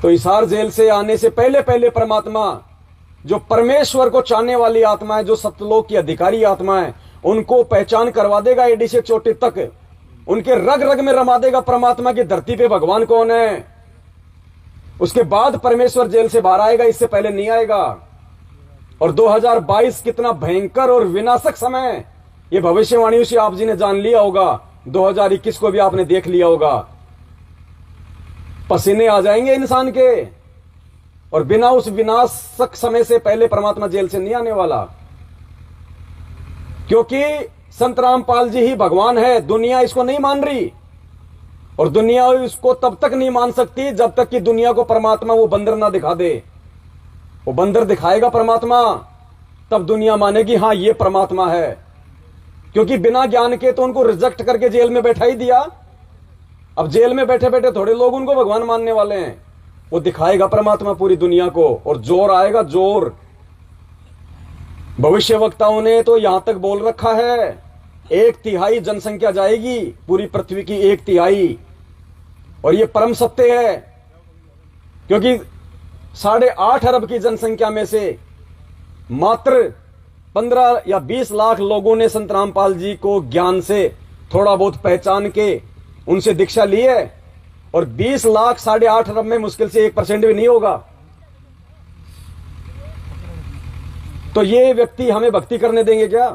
तो हिसार जेल से आने से पहले पहले परमात्मा, जो परमेश्वर को चाहने वाली आत्मा है, जो सत्यलोक की अधिकारी आत्मा है, उनको पहचान करवा देगा एडी से चोटी तक, उनके रग रग में रमा देगा परमात्मा की धरती पे भगवान कौन है। उसके बाद परमेश्वर जेल से बाहर आएगा, इससे पहले नहीं आएगा। और 2022 कितना भयंकर और विनाशक समय है, ये भविष्यवाणियों से आप जी ने जान लिया होगा। 2021 को भी आपने देख लिया होगा। पसीने आ जाएंगे इंसान के, और बिना उस विनाशक समय से पहले परमात्मा जेल से नहीं आने वाला, क्योंकि संत रामपाल जी ही भगवान है। दुनिया इसको नहीं मान रही, और दुनिया इसको तब तक नहीं मान सकती जब तक कि दुनिया को परमात्मा वो बंदर ना दिखा दे। वो बंदर दिखाएगा परमात्मा, तब दुनिया मानेगी हाँ ये परमात्मा है। क्योंकि बिना ज्ञान के तो उनको रिजेक्ट करके जेल में बैठा ही दिया। अब जेल में बैठे बैठे थोड़े लोग उनको भगवान मानने वाले हैं। वो दिखाएगा परमात्मा पूरी दुनिया को, और जोर आएगा, जोर। भविष्य वक्ताओं ने तो यहां तक बोल रखा है, 1/3 जनसंख्या जाएगी पूरी पृथ्वी की, 1/3। और ये परम सत्य है, क्योंकि 8.5 अरब की जनसंख्या में से मात्र 15 या 20 लाख लोगों ने संत रामपाल जी को ज्ञान से थोड़ा बहुत पहचान के उनसे दीक्षा ली है। और 20 लाख 8.5 अरब में मुश्किल से 1% भी नहीं होगा। तो ये व्यक्ति हमें भक्ति करने देंगे क्या?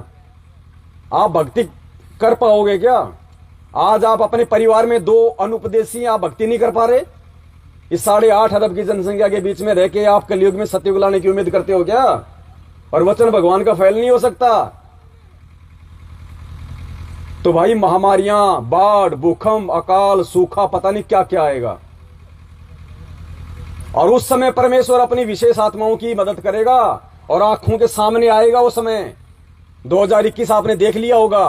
आप भक्ति कर पाओगे क्या? आज आप अपने परिवार में 2 अनुपदेशी, आप भक्ति नहीं कर पा रहे। इस 8.5 अरब की जनसंख्या के बीच में रह के आप कलयुग में सत्ययुग लाने की उम्मीद करते हो क्या? और वचन भगवान का फैल नहीं हो सकता। तो भाई महामारियां, बाढ़, भूकंप, अकाल, सूखा, पता नहीं क्या क्या आएगा। और उस समय परमेश्वर अपनी विशेष आत्माओं की मदद करेगा, और आंखों के सामने आएगा वो समय। 2021 आपने देख लिया होगा।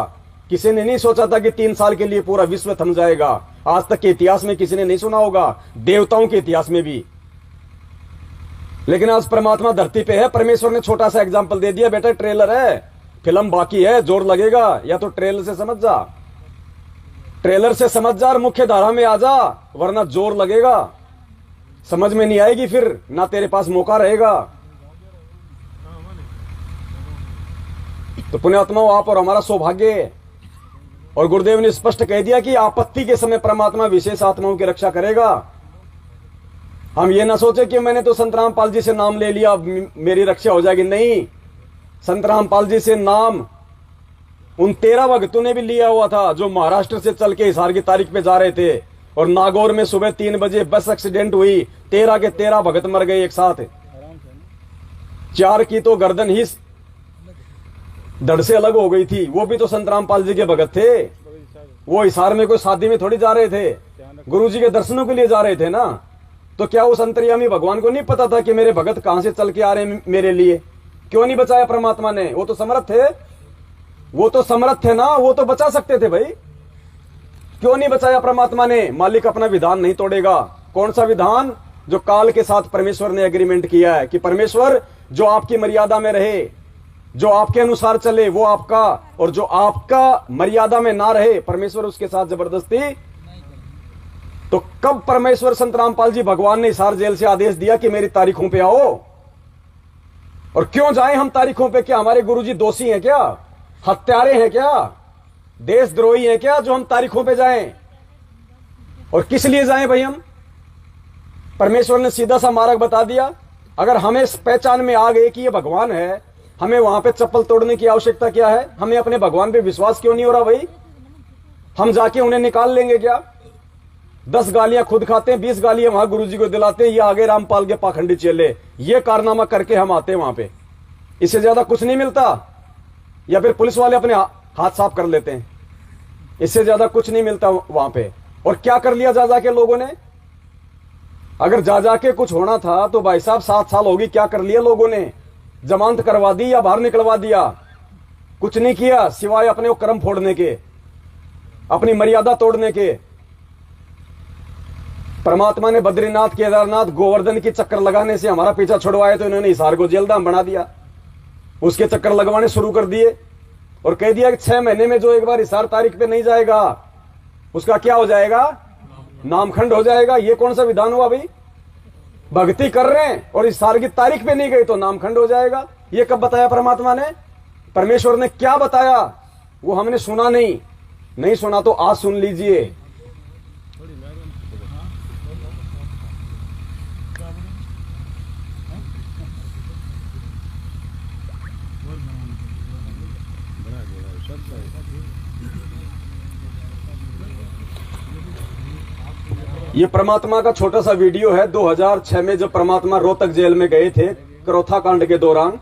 किसी ने नहीं सोचा था कि 3 साल के लिए पूरा विश्व थम जाएगा। आज तक के इतिहास में किसी ने नहीं सुना होगा, देवताओं के इतिहास में भी। लेकिन आज परमात्मा धरती पे है। परमेश्वर ने छोटा सा एग्जाम्पल दे दिया, बेटा ट्रेलर है, फिल्म बाकी है, जोर लगेगा। या तो ट्रेलर से समझ जा, ट्रेलर से समझ जा और मुख्य धारा में आ जा, वरना जोर लगेगा। समझ में नहीं आएगी, फिर ना तेरे पास मौका रहेगा। तो पुण्यात्माओं, आप और हमारा सौभाग्य है। और गुरुदेव ने स्पष्ट कह दिया कि आपत्ति के समय परमात्मा विशेष आत्माओं की रक्षा करेगा। हम ये ना सोचे कि मैंने तो संत रामपाल जी से नाम ले लिया, मेरी रक्षा हो जाएगी। नहीं, संत रामपाल जी से नाम उन 13 भक्तों ने भी लिया हुआ था, जो महाराष्ट्र से चल के हिसार की तारीख पे जा रहे थे। और नागौर में सुबह 3 बजे बस एक्सीडेंट हुई, 13 के 13 भगत मर गए एक साथ। 4 की तो गर्दन ही धड़ से अलग हो गई थी। वो भी तो संत रामपाल जी के भगत थे। वो हिसार में कोई शादी में थोड़ी जा रहे थे, गुरु जी के दर्शनों के लिए जा रहे थे ना। तो क्या उस अंतर्यामी भगवान को नहीं पता था कि मेरे भगत कहां से चल के आ रहे हैं मेरे लिए? क्यों नहीं बचाया परमात्मा ने? वो तो समर्थ थे, वो तो समर्थ थे ना, वो तो बचा सकते थे भाई। क्यों नहीं बचाया परमात्मा ने? मालिक अपना विधान नहीं तोड़ेगा। कौन सा विधान? जो काल के साथ परमेश्वर ने एग्रीमेंट किया है कि परमेश्वर जो आपकी मर्यादा में रहे, जो आपके अनुसार चले वो आपका, और जो आपका मर्यादा में ना रहे परमेश्वर उसके साथ जबरदस्ती। तो कब परमेश्वर संत रामपाल जी भगवान ने हिसार जेल से आदेश दिया कि मेरी तारीखों पे आओ? और क्यों जाएं हम तारीखों पे? क्या हमारे गुरुजी दोषी हैं क्या? हत्यारे हैं क्या? देशद्रोही हैं क्या जो हम तारीखों पे जाएं? और किस लिए जाएं भाई हम? परमेश्वर ने सीधा सा मार्ग बता दिया। अगर हमें इस पहचान में आ गए कि ये भगवान है, हमें वहां पे चप्पल तोड़ने की आवश्यकता क्या है? हमें अपने भगवान पे विश्वास क्यों नहीं हो रहा भाई? हम जाके उन्हें निकाल लेंगे क्या? 10 गालियां खुद खाते हैं, 20 गालियां वहां गुरुजी को दिलाते हैं, ये आगे रामपाल के पाखंडी चेले, ये कारनामा करके हम आते हैं वहां पे। इससे ज्यादा कुछ नहीं मिलता। या फिर पुलिस वाले अपने हाथ साफ कर लेते हैं, इससे ज्यादा कुछ नहीं मिलता वहां पे। और क्या कर लिया जा जाके लोगों ने? अगर जा जाके कुछ होना था तो भाई साहब 7 साल होगी, क्या कर लिया लोगों ने? जमानत करवा दी या बाहर निकलवा दिया? कुछ नहीं किया सिवाय अपने वो कर्म फोड़ने के, अपनी मर्यादा तोड़ने के। परमात्मा ने बद्रीनाथ, केदारनाथ, गोवर्धन की चक्कर लगाने से हमारा पीछा छुड़वाया, तो इन्होंने हिसार को जेलधाम बना दिया। उसके चक्कर लगवाने शुरू कर दिए और कह दिया कि 6 महीने में जो एक बार हिसार तारीख पे नहीं जाएगा उसका क्या हो जाएगा? नामखंड हो जाएगा। ये कौन सा विधान हुआ भाई? भक्ति कर रहे हैं और इस साल की तारीख पे नहीं गई तो नामखंड हो जाएगा। ये कब बताया परमात्मा ने? परमेश्वर ने क्या बताया वो हमने सुना नहीं सुना तो आज सुन लीजिए। ये परमात्मा का छोटा सा वीडियो है। 2006 में जब परमात्मा रोहतक जेल में गए थे करोथा कांड के दौरान,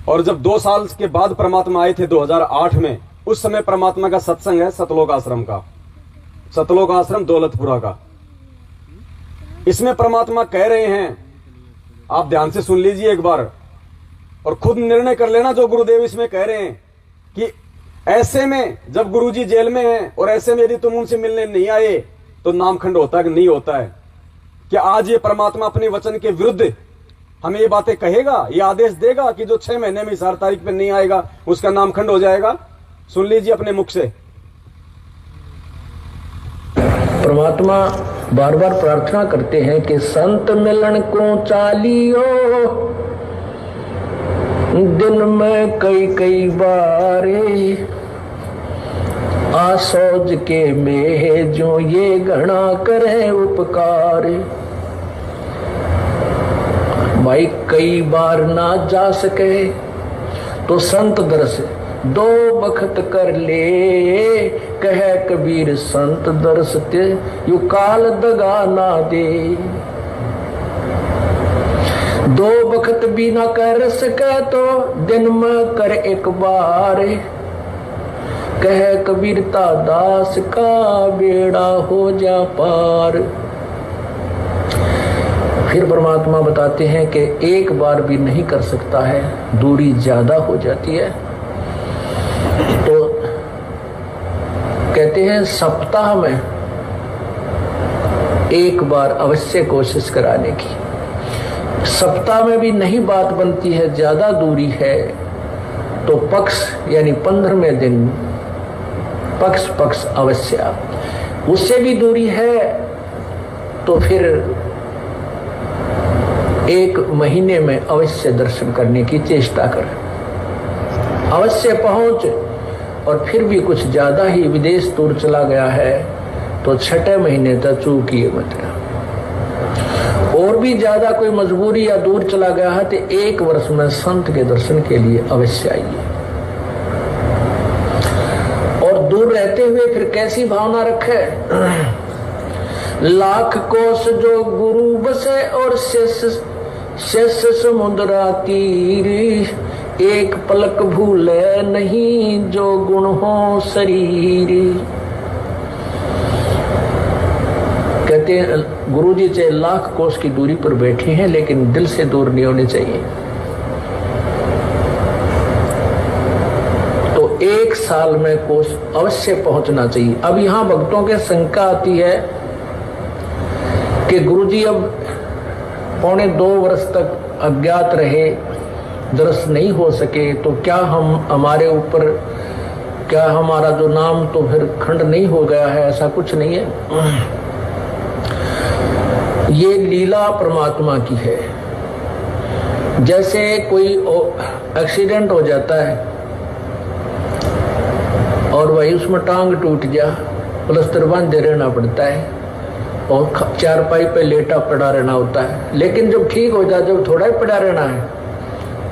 और जब 2 साल के बाद परमात्मा आए थे 2008 में, उस समय परमात्मा का सत्संग है सतलोक आश्रम का, सतलोक आश्रम दौलतपुरा का। इसमें परमात्मा कह रहे हैं, आप ध्यान से सुन लीजिए एक बार और खुद निर्णय कर लेना जो गुरुदेव इसमें कह रहे हैं कि ऐसे में जब गुरुजी जेल में हैं और ऐसे में यदि तुम उनसे मिलने नहीं आए तो नामखंड होता है कि नहीं होता है? क्या आज ये परमात्मा अपने वचन के विरुद्ध हमें ये बातें कहेगा, ये आदेश देगा कि जो 6 महीने में इस 8 तारीख पे नहीं आएगा उसका नामखंड हो जाएगा? सुन लीजिए अपने मुख से। परमात्मा बार बार प्रार्थना करते हैं कि संत मिलन को चालियो, दिन में कई बारे आसोज के में जो ये घना करे उपकार। भाई कई बार ना जा सके तो संत दर्श 2 बखत कर ले, कह कबीर संत दर्श ते यू काल दगा ना दे। 2 बखत भी ना कर सके तो दिन में कर एक बार, कह कबीरता दास का बेड़ा हो जा पार। फिर परमात्मा बताते हैं कि एक बार भी नहीं कर सकता है, दूरी ज्यादा हो जाती है। तो कहते हैं सप्ताह में एक बार अवश्य कोशिश कराने की। सप्ताह में भी नहीं बात बनती है, ज्यादा दूरी है, तो पक्ष यानी 15वें दिन पक्ष अवश्य। उससे भी दूरी है तो फिर 1 महीने में अवश्य दर्शन करने की चेष्टा कर, अवश्य पहुंच। और फिर भी कुछ ज्यादा ही विदेश दूर चला गया है तो 6 महीने तक चूकिए मत। और भी ज्यादा कोई मजबूरी या दूर चला गया है तो 1 वर्ष में संत के दर्शन के लिए अवश्य आइए। और दूर रहते हुए फिर कैसी भावना रखे? लाख कोस जो गुरु बसे और शेष समुद्रा तीर, एक पलक भूले नहीं जो गुण हो शरीर। कहते हैं गुरुजी चाहे लाख कोस की दूरी पर बैठे हैं लेकिन दिल से दूर नहीं होने चाहिए। तो 1 साल में कोस अवश्य पहुंचना चाहिए। अब यहां भक्तों के शंका आती है कि गुरुजी अब पौने 2 वर्ष तक अज्ञात रहे, दर्शन नहीं हो सके, तो क्या हमारे ऊपर क्या हमारा जो नाम तो फिर खंड नहीं हो गया है? ऐसा कुछ नहीं है। ये लीला परमात्मा की है। जैसे कोई एक्सीडेंट हो जाता है और वही उसमें टांग टूट गया, प्लास्टर बांधे रहना पड़ता है और चारपाई पे लेटा पड़ा रहना होता है। लेकिन जब ठीक हो जाए, जब थोड़ा ही पड़ा रहना है,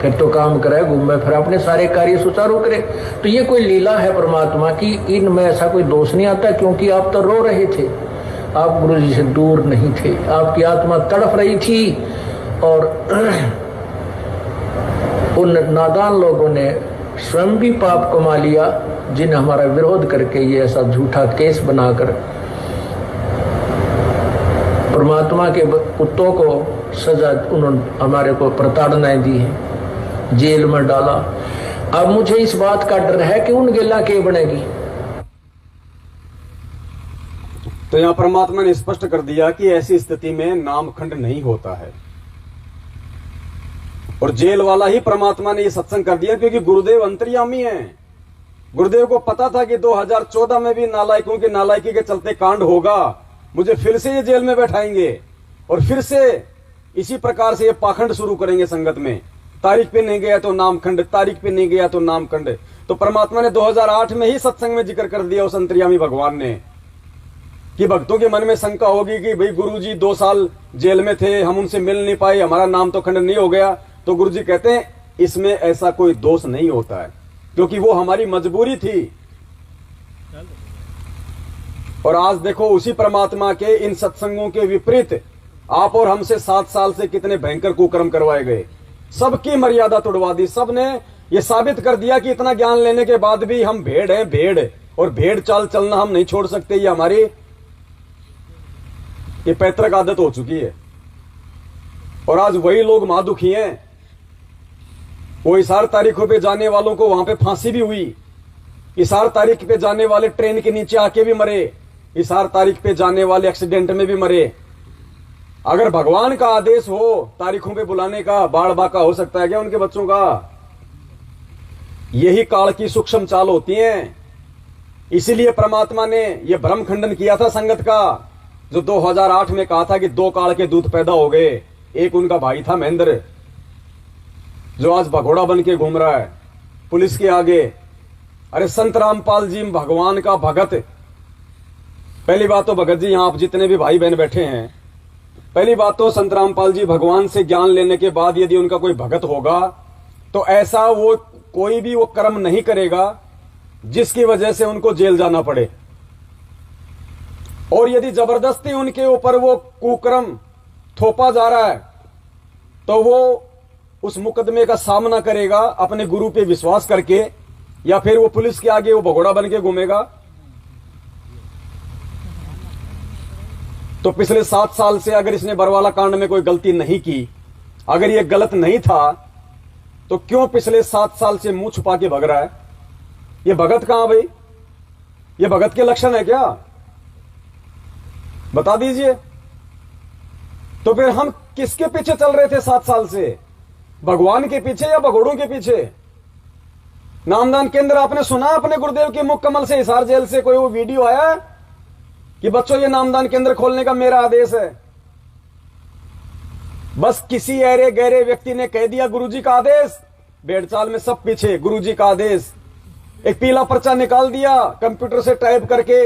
फिर तो काम करे, घूमे, फिर अपने सारे कार्य सुचारू करे। तो ये कोई लीला है परमात्मा की, इनमें ऐसा कोई दोष नहीं आता। क्योंकि आप तो रो रहे थे, आप गुरु जी से दूर नहीं थे, आपकी आत्मा तड़फ रही थी और उन नादान लोगों ने स्वयं भी पाप कमा लिया जिन्हें हमारा विरोध करके ये ऐसा झूठा केस बनाकर परमात्मा के पुत्रों को सजा उन्होंने हमारे को प्रताड़नाएं दी है, जेल में डाला। अब मुझे इस बात का डर है कि उन गिला के बनेगी। तो यहां परमात्मा ने स्पष्ट कर दिया कि ऐसी स्थिति में नामखंड नहीं होता है। और जेल वाला ही परमात्मा ने यह सत्संग कर दिया क्योंकि गुरुदेव अंतर्यामी हैं। गुरुदेव को पता था कि 2014 में भी नालायकों की नालायकी के चलते कांड होगा, मुझे फिर से ये जेल में बैठाएंगे। और फिर से इसी प्रकार से ये पाखंड शुरू करेंगे संगत में। तारीख पे नहीं गया तो नामखंड, तारीख पे नहीं गया तो नामखंड। तो परमात्मा ने 2008 में ही सत्संग में जिक्र कर दिया उस अंतर्यामी भगवान ने कि भक्तों के मन में शंका होगी कि भाई गुरुजी 2 साल जेल में थे, हम उनसे मिल नहीं पाए, हमारा नाम तो खंड नहीं हो गया। तो गुरुजी कहते हैं इसमें ऐसा कोई दोष नहीं होता है, क्योंकि वो हमारी मजबूरी थी। और आज देखो उसी परमात्मा के इन सत्संगों के विपरीत आप और हमसे 7 साल से कितने भयंकर कुकर्म करवाए गए, सबकी मर्यादा तोड़वा दी। सबने ये साबित कर दिया कि इतना ज्ञान लेने के बाद भी हम भेड़ हैं, भेड़, और भेड़ चाल चलना हम नहीं छोड़ सकते। ये हमारी ये पैतृक आदत हो चुकी है। और आज वही लोग महादुखी हैं। वो इशार तारीखों पे जाने वालों को वहां पे फांसी भी हुई, इशार तारीख पे जाने वाले ट्रेन के नीचे आके भी मरे, इशार तारीख पे जाने वाले एक्सीडेंट में भी मरे। अगर भगवान का आदेश हो तारीखों पे बुलाने का, बाढ़ बाका हो सकता है क्या उनके बच्चों का? यही काल की सूक्ष्म चाल होती है। इसीलिए परमात्मा ने यह भ्रम खंडन किया था संगत का, जो 2008 में कहा था कि 2 काल के दूत पैदा हो गए। एक उनका भाई था महेंद्र, जो आज भगोड़ा बन के घूम रहा है पुलिस के आगे। अरे संत रामपाल जी भगवान का भगत। पहली बात तो भगत जी, यहां आप जितने भी भाई बहन बैठे हैं, पहली बात तो संत रामपाल जी भगवान से ज्ञान लेने के बाद यदि उनका कोई भगत होगा तो ऐसा वो कोई भी वो कर्म नहीं करेगा जिसकी वजह से उनको जेल जाना पड़े। और यदि जबरदस्ती उनके ऊपर वो कुकर्म थोपा जा रहा है तो वो उस मुकदमे का सामना करेगा अपने गुरु पे विश्वास करके, या फिर वो पुलिस के आगे वो भगोड़ा बन के घूमेगा। तो पिछले 7 साल से अगर इसने बरवाला कांड में कोई गलती नहीं की, अगर ये गलत नहीं था, तो क्यों पिछले 7 साल से मुंह छुपा के भग रहा है? ये भगत कहां भाई? ये भगत के लक्षण है क्या? बता दीजिए। तो फिर हम किसके पीछे चल रहे थे 7 साल से? भगवान के पीछे या भगोड़ों के पीछे? नामदान केंद्र आपने सुना अपने गुरुदेव के मुख कमल से, हिसार जेल से कोई वो वीडियो आया कि बच्चों ये नामदान केंद्र खोलने का मेरा आदेश है? बस किसी ऐरे गहरे व्यक्ति ने कह दिया गुरुजी का आदेश, भेड़चाल में सब पीछे गुरुजी का आदेश। एक पीला पर्चा निकाल दिया कंप्यूटर से टाइप करके,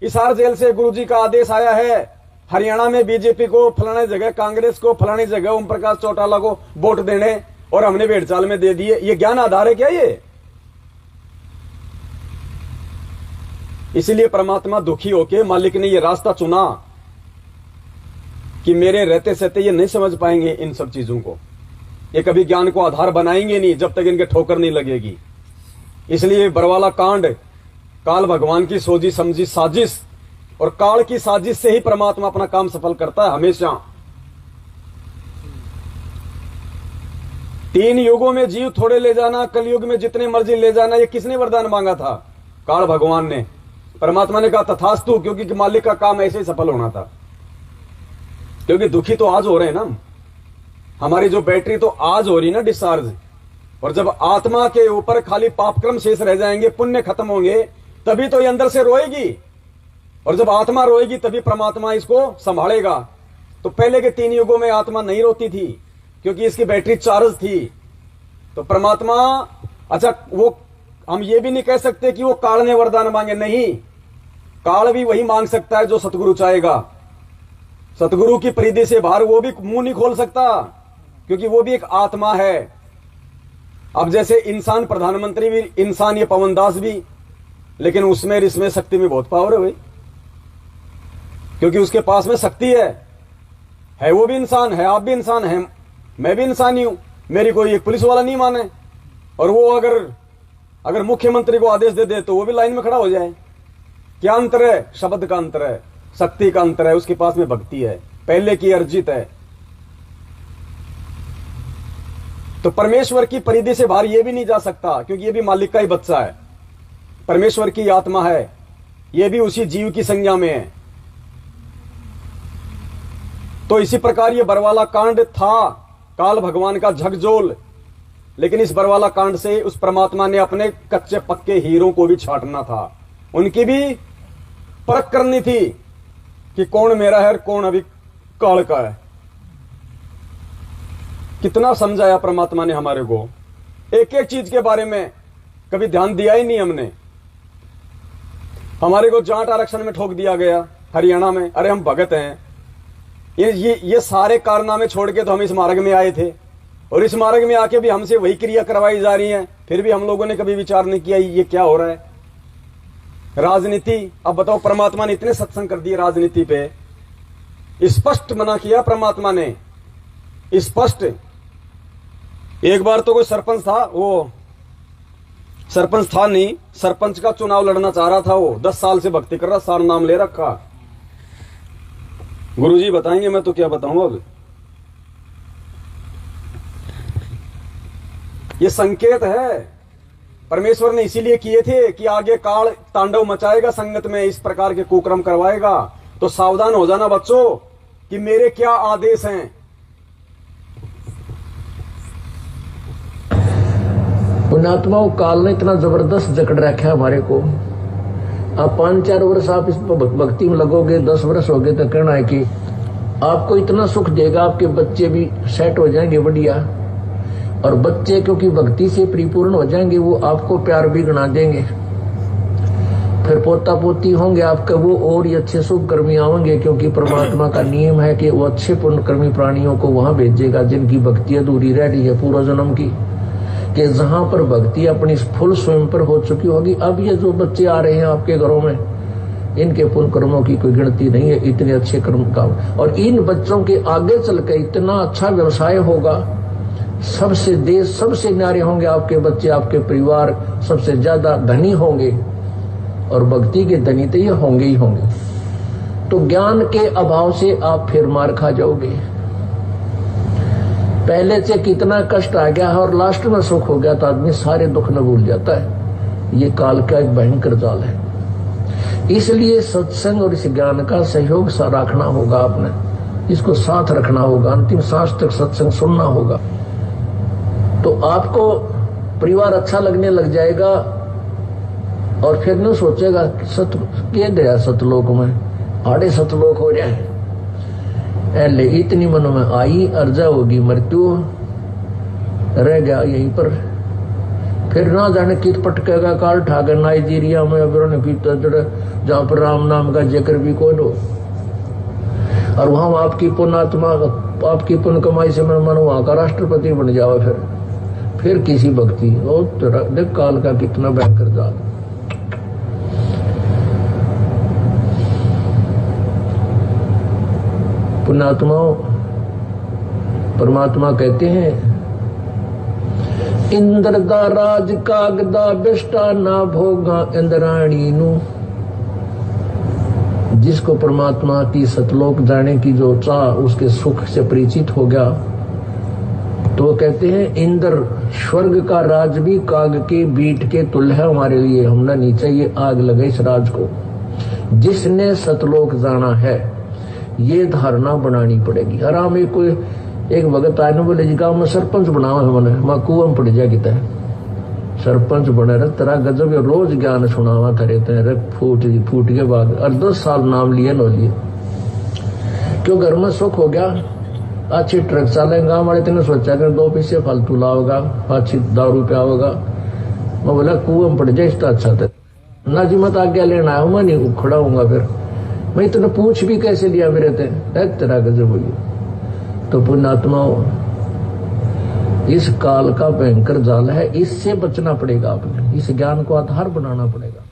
हिसार जेल से गुरुजी का आदेश आया है, हरियाणा में बीजेपी को फलाने जगह, कांग्रेस को फलानी जगह, ओम प्रकाश चौटाला को वोट देने, और हमने भेड़चाल में दे दिए। ये ज्ञान आधार है क्या ये? इसीलिए परमात्मा दुखी होके, मालिक ने ये रास्ता चुना कि मेरे रहते सहते ये नहीं समझ पाएंगे इन सब चीजों को, ये कभी ज्ञान को आधार बनाएंगे नहीं जब तक इनके ठोकर नहीं लगेगी। इसलिए बरवाला कांड काल भगवान की सोची समझी साजिश, और काल की साजिश से ही परमात्मा अपना काम सफल करता है हमेशा। 3 युगों में जीव थोड़े ले जाना, कलयुग में जितने मर्जी ले जाना, ये किसने वरदान मांगा था? काल भगवान ने। परमात्मा ने कहा तथास्तु, क्योंकि मालिक का काम ऐसे ही सफल होना था। क्योंकि दुखी तो आज हो रहे हैं ना, हमारी जो बैटरी तो आज हो रही ना डिस्चार्ज, और जब आत्मा के ऊपर खाली पापक्रम शेष रह जाएंगे, पुण्य खत्म होंगे, तभी तो ये अंदर से रोएगी, और जब आत्मा रोएगी तभी परमात्मा इसको संभालेगा। तो पहले के 3 युगों में आत्मा नहीं रोती थी क्योंकि इसकी बैटरी चार्ज थी। तो परमात्मा, अच्छा वो हम ये भी नहीं कह सकते कि वो काल ने वरदान मांगे, नहीं, काल भी वही मांग सकता है जो सतगुरु चाहेगा। सतगुरु की परिधि से बाहर वो भी मुंह नहीं खोल सकता, क्योंकि वो भी एक आत्मा है। अब जैसे इंसान प्रधानमंत्री भी इंसान, ये पवन दास भी, लेकिन उसमें इसमें शक्ति में बहुत पावर है भाई, क्योंकि उसके पास में शक्ति है वो भी इंसान है, आप भी इंसान है, मैं भी इंसान ही हूं। मेरी कोई एक पुलिस वाला नहीं माने, और वो अगर मुख्यमंत्री को आदेश दे दे तो वो भी लाइन में खड़ा हो जाए। क्या अंतर है? शब्द का अंतर है, शक्ति का अंतर है, उसके पास में भक्ति है, पहले की अर्जित है। तो परमेश्वर की परिधि से बाहर ये भी नहीं जा सकता, क्योंकि ये भी मालिक का ही बच्चा है, परमेश्वर की आत्मा है, ये भी उसी जीव की संज्ञा में है। तो इसी प्रकार ये बरवाला कांड था काल भगवान का झकझोल, लेकिन इस बरवाला कांड से उस परमात्मा ने अपने कच्चे पक्के हीरों को भी छांटना था, उनकी भी परख करनी थी कि कौन मेरा है और कौन अभी काल का है। कितना समझाया परमात्मा ने हमारे को, एक एक चीज के बारे में कभी ध्यान दिया ही नहीं हमने। हमारे को जाट आरक्षण में ठोक दिया गया हरियाणा में, अरे हम भगत हैं। ये सारे कारनामे छोड़ के तो हम इस मार्ग में आए थे, और इस मार्ग में आके भी हमसे वही क्रिया करवाई जा रही है। फिर भी हम लोगों ने कभी विचार नहीं किया ये क्या हो रहा है। राजनीति, अब बताओ, परमात्मा ने इतने सत्संग कर दिए राजनीति पे, स्पष्ट मना किया परमात्मा ने, स्पष्ट। एक बार तो कोई सरपंच था, वो सरपंच था नहीं, सरपंच का चुनाव लड़ना चाह रहा था, वो 10 साल से भक्ति कर रहा, सारा नाम ले रखा। गुरुजी बताएंगे, मैं तो क्या बताऊं अब। ये संकेत है, परमेश्वर ने इसीलिए किए थे कि आगे काल तांडव मचाएगा, संगत में इस प्रकार के कुक्रम करवाएगा, तो सावधान हो जाना बच्चों कि मेरे क्या आदेश हैं। पुण्यात्माओं, काल ने इतना जबरदस्त जकड़ रखा है हमारे को। आप 5-4 वर्ष आप इस भक्ति में लगोगे, 10 वर्ष हो गए तो कहना है कि आपको इतना सुख देगा, आपके बच्चे भी सेट हो जाएंगे बढ़िया, और बच्चे क्योंकि भक्ति से परिपूर्ण हो जाएंगे, वो आपको प्यार भी गणा देंगे। फिर पोता पोती होंगे आपके, वो और ही अच्छे शुभ कर्मी आवेंगे, क्योंकि परमात्मा का नियम है कि वो अच्छे पुण्यकर्मी प्राणियों को वहां भेजेगा जिनकी भक्ति अधूरी रह रही है पूर्व जन्म की, कि जहां पर भक्ति अपनी फुल स्वयं पर हो चुकी होगी। अब ये जो बच्चे आ रहे हैं आपके घरों में, इनके पुण्य कर्मों की कोई गिनती नहीं है, इतने अच्छे कर्म का, और इन बच्चों के आगे चल के इतना अच्छा व्यवसाय होगा, सबसे देश सबसे न्यारे होंगे आपके बच्चे, आपके परिवार सबसे ज्यादा धनी होंगे, और भक्ति के धनी तो ये होंगे ही होंगे। तो ज्ञान के अभाव से आप फिर मार खा जाओगे। पहले से कितना कष्ट आ गया है और लास्ट में सुख हो गया तो आदमी सारे दुख न भूल जाता है। ये काल का एक भयंकर जाल है। इसलिए सत्संग और इस ज्ञान का सहयोग रखना होगा, आपने इसको साथ रखना होगा, अंतिम सांस तक सत्संग सुनना होगा, तो आपको परिवार अच्छा लगने लग जाएगा। और फिर न सोचेगा सत के दया सतलोक में आड़े सतलोक हो जाए, ऐले इतनी मन में आई अर्जा होगी मृत्यु, रह गया यहीं पर। फिर ना जाने कित पटकेगा काल ठाकर नाइजीरिया में, जहां पर राम नाम का जिक्र भी कौन हो, और वहां आपकी पुण्यात्मा, आपकी पुण्य कमाई से मन वहां का राष्ट्रपति बन जाओ। फिर किसी भक्ति, और देख काल का कितना भयंकर जाल। पुण्यात्माओं, परमात्मा कहते हैं, इंद्र दा राज कागदा बिष्टा ना भोगा इंद्राणी नु। जिसको परमात्मा की सतलोक जाने की जो चाह, उसके सुख से परिचित हो गया, तो वो कहते हैं इंद्र स्वर्ग का राज भी काग के बीट के तुल्य है हमारे लिए, हमने नहीं चाहिए आग लगे इस राज को। जिसने सतलोक जाना है ये धारणा बनानी पड़ेगी। आराम एक कोई एक भगत आए न बोले जी गाँव में सरपंच बनावा है, मैंने मैं कुआं में पड़ जा किता है सरपंच बने रहे, तेरा गजब रोज ज्ञान सुनावा करे तेरे फूट के बाद, और 10 साल नाम लिए न लिए, क्यों घर में सुख हो गया, अच्छी ट्रक चलेगा। गाँव वाले तेने सोचा कर 2 पैसे फालतू लाओगा, अच्छी दारू पे आओगा। मैं बोला कुआं में पड़ जाए इसका अच्छा था ना जी, मत आज्ञा लेना आऊंगा, मैं नहीं खड़ा हूंगा। फिर मैं इतना पूछ भी कैसे लिया मेरे तेरा गजब हुई। तो पुण्यात्माओं, इस काल का भयंकर जाल है, इससे बचना पड़ेगा, आपने इस ज्ञान को आधार बनाना पड़ेगा।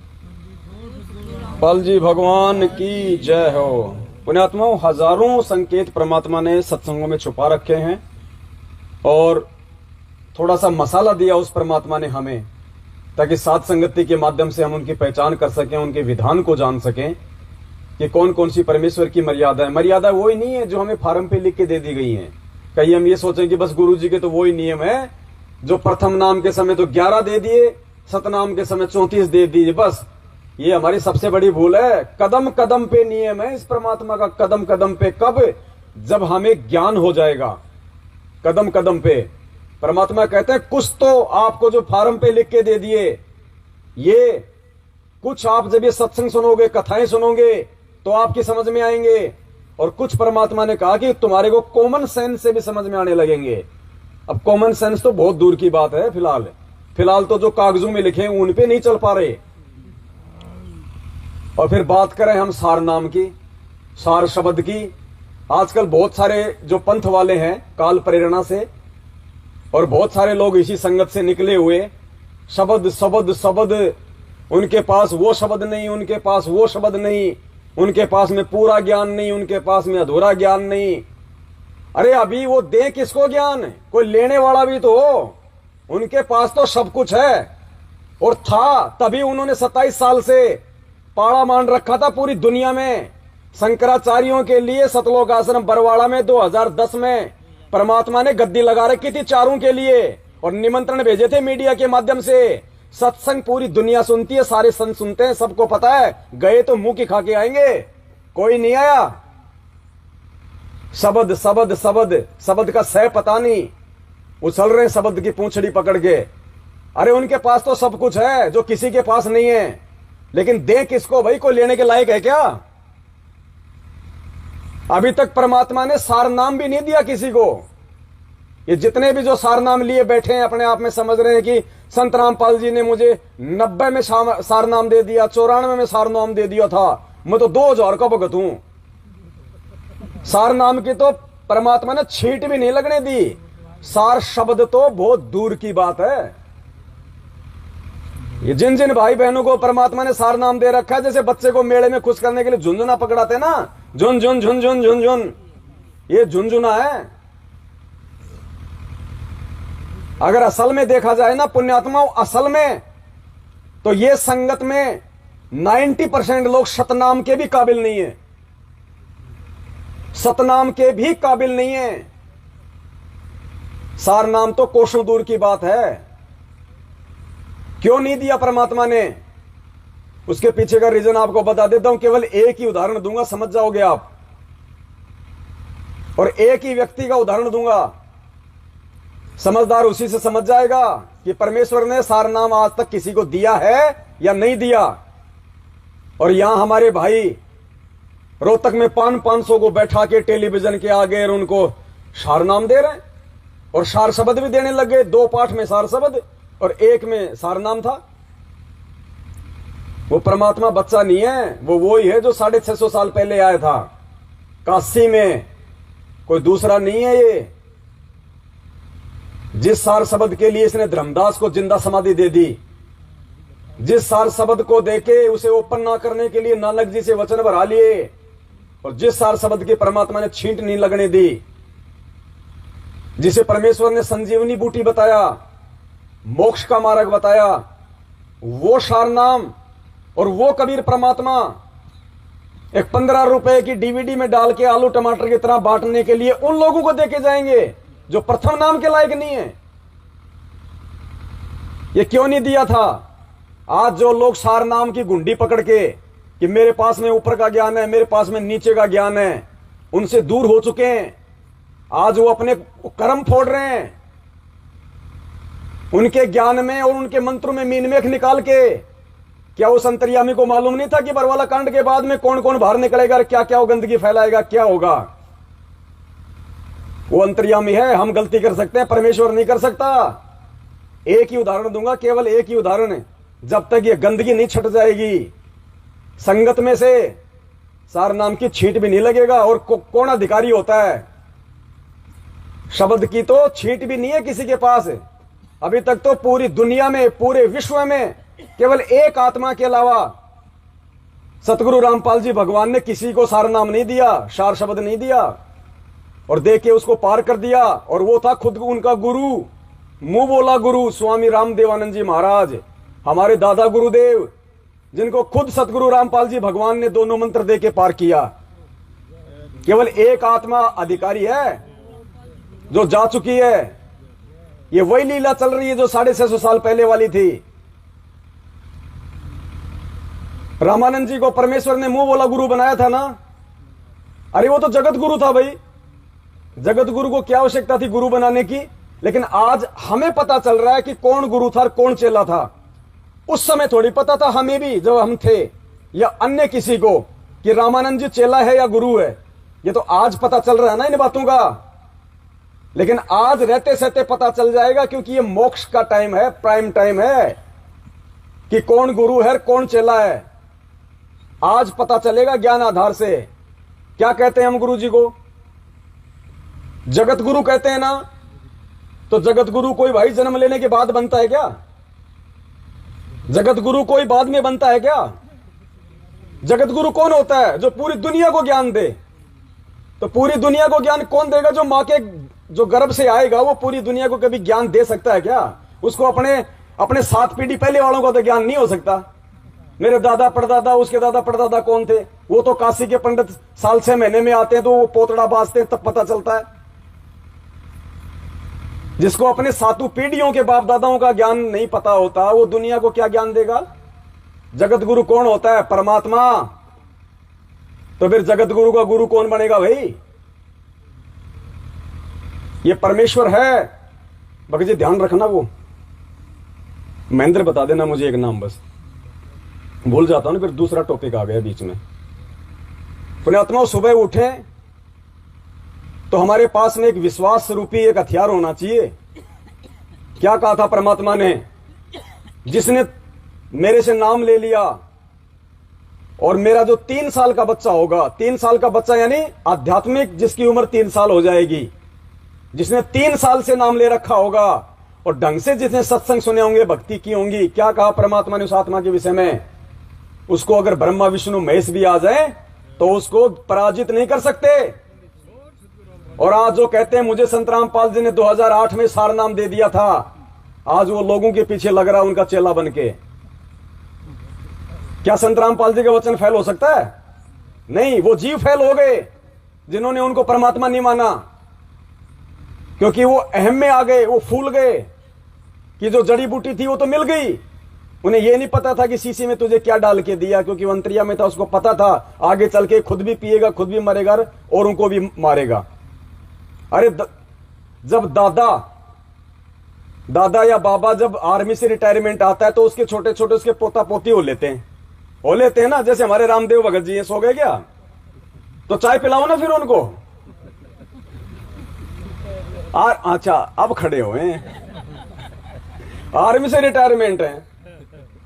पाल जी भगवान की जय हो। पुण्यात्माओं, हजारों संकेत परमात्मा ने सत्संगों में छुपा रखे हैं, और थोड़ा सा मसाला दिया उस परमात्मा ने हमें, ताकि साथ संगति के माध्यम से हम उनकी पहचान कर सकें, उनके विधान को जान सकें कि कौन कौन सी परमेश्वर की मर्यादा है। मर्यादा वो ही नहीं है जो हमें फार्म पे लिख के दे दी गई है। कहीं हम ये सोचें कि बस गुरु जी के तो वो ही नियम है जो प्रथम नाम के समय तो 11 दे दिए, सतनाम के समय 34 दे दिए, बस। ये हमारी सबसे बड़ी भूल है। कदम कदम पे नियम है इस परमात्मा का, कदम कदम पे। कब? जब हमें ज्ञान हो जाएगा। कदम कदम पे परमात्मा कहते हैं कुछ तो आपको जो फार्म पे लिख के दे दिए, ये कुछ आप जब ये सत्संग सुनोगे, कथाएं सुनोगे, तो आपकी समझ में आएंगे, और कुछ परमात्मा ने कहा कि तुम्हारे को कॉमन सेंस से भी समझ में आने लगेंगे। अब कॉमन सेंस तो बहुत दूर की बात है, फिलहाल तो जो कागजों में लिखे उन पे नहीं चल पा रहे। और फिर बात करें हम सार नाम की, सार शब्द की। आजकल बहुत सारे जो पंथ वाले हैं काल प्रेरणा से, और बहुत सारे लोग इसी संगत से निकले हुए, शब्द शब्द शब्द, उनके पास वो शब्द नहीं, उनके पास वो शब्द नहीं, उनके पास में पूरा ज्ञान नहीं, उनके पास में अधूरा ज्ञान नहीं। अरे अभी वो दे किसको ज्ञान, कोई लेने वाला भी तो हो। उनके पास तो सब कुछ है और था, तभी उन्होंने 27 साल से पाड़ा मान रखा था पूरी दुनिया में। शंकराचार्यों के लिए सतलोक आश्रम बरवाड़ा में 2010 में परमात्मा ने गद्दी लगा रखी थी चारों के लिए, और निमंत्रण भेजे थे मीडिया के माध्यम से। सत्संग पूरी दुनिया सुनती है, सारे संत सुनते हैं, सबको पता है। गए तो मुंह की खा के आएंगे, कोई नहीं आया। शब्द शब्द शब्द, शब्द का सह पता नहीं, उछल रहे शब्द की पूंछड़ी पकड़ के। अरे उनके पास तो सब कुछ है जो किसी के पास नहीं है, लेकिन दे किसको भाई, कोई लेने के लायक है क्या? अभी तक परमात्मा ने सार नाम भी नहीं दिया किसी को। ये जितने भी जो सार नाम लिए बैठे हैं, अपने आप में समझ रहे हैं कि संत रामपाल जी ने मुझे 90 में सार नाम दे दिया, 94 में सार नाम दे दिया था, मैं तो 2000 का भगत हूं। सार नाम की तो परमात्मा ने छींट भी नहीं लगने दी। सार शब्द तो बहुत दूर की बात है। ये जिन जिन भाई बहनों को परमात्मा ने सार नाम दे रखा है, जैसे बच्चे को मेले में खुश करने के लिए झुंझुना पकड़ाते ना, झुन झुन झुन झुन झुन झुन, ये झुंझुना है। अगर असल में देखा जाए ना पुण्यात्मा, असल में तो ये संगत में 90% लोग सतनाम के भी काबिल नहीं है, सतनाम के भी काबिल नहीं है। सार नाम तो कोसों दूर की बात है। क्यों नहीं दिया परमात्मा ने, उसके पीछे का रीजन आपको बता देता हूं। केवल एक ही उदाहरण दूंगा, समझ जाओगे आप, और एक ही व्यक्ति का उदाहरण दूंगा, समझदार उसी से समझ जाएगा कि परमेश्वर ने सार नाम आज तक किसी को दिया है या नहीं दिया। और यहां हमारे भाई रोहतक में 500 को बैठा के टेलीविजन के आगे और उनको सार नाम दे रहे हैं, और सार शब्द भी देने लगे। 2 पाठ में सार शब्द और 1 में सार नाम था। वो परमात्मा बच्चा नहीं है, वो ही है जो 650 साल पहले आया था काशी में, कोई दूसरा नहीं है ये। जिस सार शब्द के लिए इसने धर्मदास को जिंदा समाधि दे दी, जिस सार शब्द को देके उसे ओपन ना करने के लिए नानक जी से वचन भरा लिए, और जिस सार शब्द की परमात्मा ने छींट नहीं लगने दी, जिसे परमेश्वर ने संजीवनी बूटी बताया, मोक्ष का मार्ग बताया, वो सार नाम और वो कबीर परमात्मा एक 15 रुपए की डीवीडी में डाल के आलू टमाटर की तरह बांटने के लिए उन लोगों को देके जाएंगे जो प्रथम नाम के लायक नहीं है। ये क्यों नहीं दिया था? आज जो लोग सार नाम की गुंडी पकड़ के कि मेरे पास में ऊपर का ज्ञान है, मेरे पास में नीचे का ज्ञान है, उनसे दूर हो चुके हैं। आज वो अपने कर्म फोड़ रहे हैं, उनके ज्ञान में और उनके मंत्रों में मीनमेख निकाल के। क्या उस अंतर्यामी को मालूम नहीं था कि बरवाला कांड के बाद में कौन कौन बाहर निकलेगा, क्या क्या वो गंदगी फैलाएगा, क्या होगा? वो अंतर्यामी है, हम गलती कर सकते हैं, परमेश्वर नहीं कर सकता। एक ही उदाहरण दूंगा, केवल एक ही उदाहरण। जब तक ये गंदगी नहीं छट जाएगी संगत में से, सार नाम की छींट भी नहीं लगेगा। और कौन अधिकारी होता है? शब्द की तो छींट भी नहीं है किसी के पास। अभी तक तो पूरी दुनिया में, पूरे विश्व में केवल एक आत्मा के अलावा सतगुरु रामपाल जी भगवान ने किसी को सार नाम नहीं दिया, सार शब्द नहीं दिया, और दे के उसको पार कर दिया। और वो था खुद उनका गुरु, मुंह बोला गुरु स्वामी रामदेवानंद जी महाराज, हमारे दादा गुरुदेव, जिनको खुद सतगुरु रामपाल जी भगवान ने दोनों मंत्र दे के पार किया। केवल एक आत्मा अधिकारी है जो जा चुकी है। ये वही लीला चल रही है जो 650 साल पहले वाली थी। रामानंद जी को परमेश्वर ने मुंह बोला गुरु बनाया था ना। अरे वो तो जगत गुरु था भाई, जगत गुरु को क्या आवश्यकता थी गुरु बनाने की? लेकिन आज हमें पता चल रहा है कि कौन गुरु था और कौन चेला था। उस समय थोड़ी पता था हमें भी जब हम थे, या अन्य किसी को, कि रामानंद जी चेला है या गुरु है। ये तो आज पता चल रहा है ना इन बातों का, लेकिन आज रहते सहते पता चल जाएगा, क्योंकि ये मोक्ष का टाइम है, प्राइम टाइम है कि कौन गुरु है कौन चेला है। आज पता चलेगा ज्ञान आधार से। क्या कहते हैं हम गुरु जी को? जगत गुरु कहते हैं ना। तो जगत गुरु कोई भाई जन्म लेने के बाद बनता है क्या? जगत गुरु कोई बाद में बनता है क्या? जगत गुरु कौन होता है? जो पूरी दुनिया को ज्ञान दे। तो पूरी दुनिया को ज्ञान कौन देगा? जो मां के जो गर्भ से आएगा वो पूरी दुनिया को कभी ज्ञान दे सकता है क्या? उसको अपने 7 पीढ़ी पहले वालों का तो ज्ञान नहीं हो सकता। मेरे दादा परदादा, उसके दादा परदादा कौन थे? वो तो काशी के पंडित साल 6 महीने में आते हैं, तो वो पोतड़ा बाजते हैं, तब पता चलता है। जिसको अपने 7 पीढ़ियों के बाप दादाओं का ज्ञान नहीं पता होता, वो दुनिया को क्या ज्ञान देगा? जगत गुरु कौन होता है? परमात्मा। तो फिर जगत गुरु का गुरु कौन बनेगा भाई? ये परमेश्वर है। बाकी जी ध्यान रखना, वो महेंद्र बता देना मुझे एक नाम, बस भूल जाता हूं ना, फिर दूसरा टॉपिक आ गया बीच में। पुण्यात्मा, सुबह उठे तो हमारे पास में एक विश्वास रूपी एक हथियार होना चाहिए। क्या कहा था परमात्मा ने? जिसने मेरे से नाम ले लिया, और मेरा जो 3 साल का बच्चा होगा, 3 साल का बच्चा यानी आध्यात्मिक, जिसकी उम्र 3 साल हो जाएगी, जिसने 3 साल से नाम ले रखा होगा और ढंग से जिसने सत्संग सुने होंगे, भक्ति की होंगी, क्या कहा परमात्मा ने उस आत्मा के विषय में? उसको अगर ब्रह्मा विष्णु महेश भी आ जाए तो उसको पराजित नहीं कर सकते। और आज जो कहते हैं मुझे संत रामपाल जी ने 2008 में सार नाम दे दिया था, आज वो लोगों के पीछे लग रहा है उनका चेला बन के। क्या संत रामपाल जी का वचन फेल हो सकता है? नहीं, वो जीव फेल हो गए जिन्होंने उनको परमात्मा नहीं माना, क्योंकि वो अहम में आ गए, वो फूल गए कि जो जड़ी बूटी थी वो तो मिल गई। उन्हें यह नहीं पता था कि शीशी में तुझे क्या डाल के दिया, क्योंकि वो अंतरिया में था, उसको पता था आगे चल के खुद भी पिएगा, खुद भी मरेगा और उनको भी मारेगा। अरे जब दादा या बाबा जब आर्मी से रिटायरमेंट आता है तो उसके छोटे छोटे उसके पोता पोती हो लेते हैं ना। जैसे हमारे रामदेव भगत जी सो गए क्या? तो चाय पिलाओ ना फिर उनको। अच्छा, अब खड़े हुए हैं, आर्मी से रिटायरमेंट है।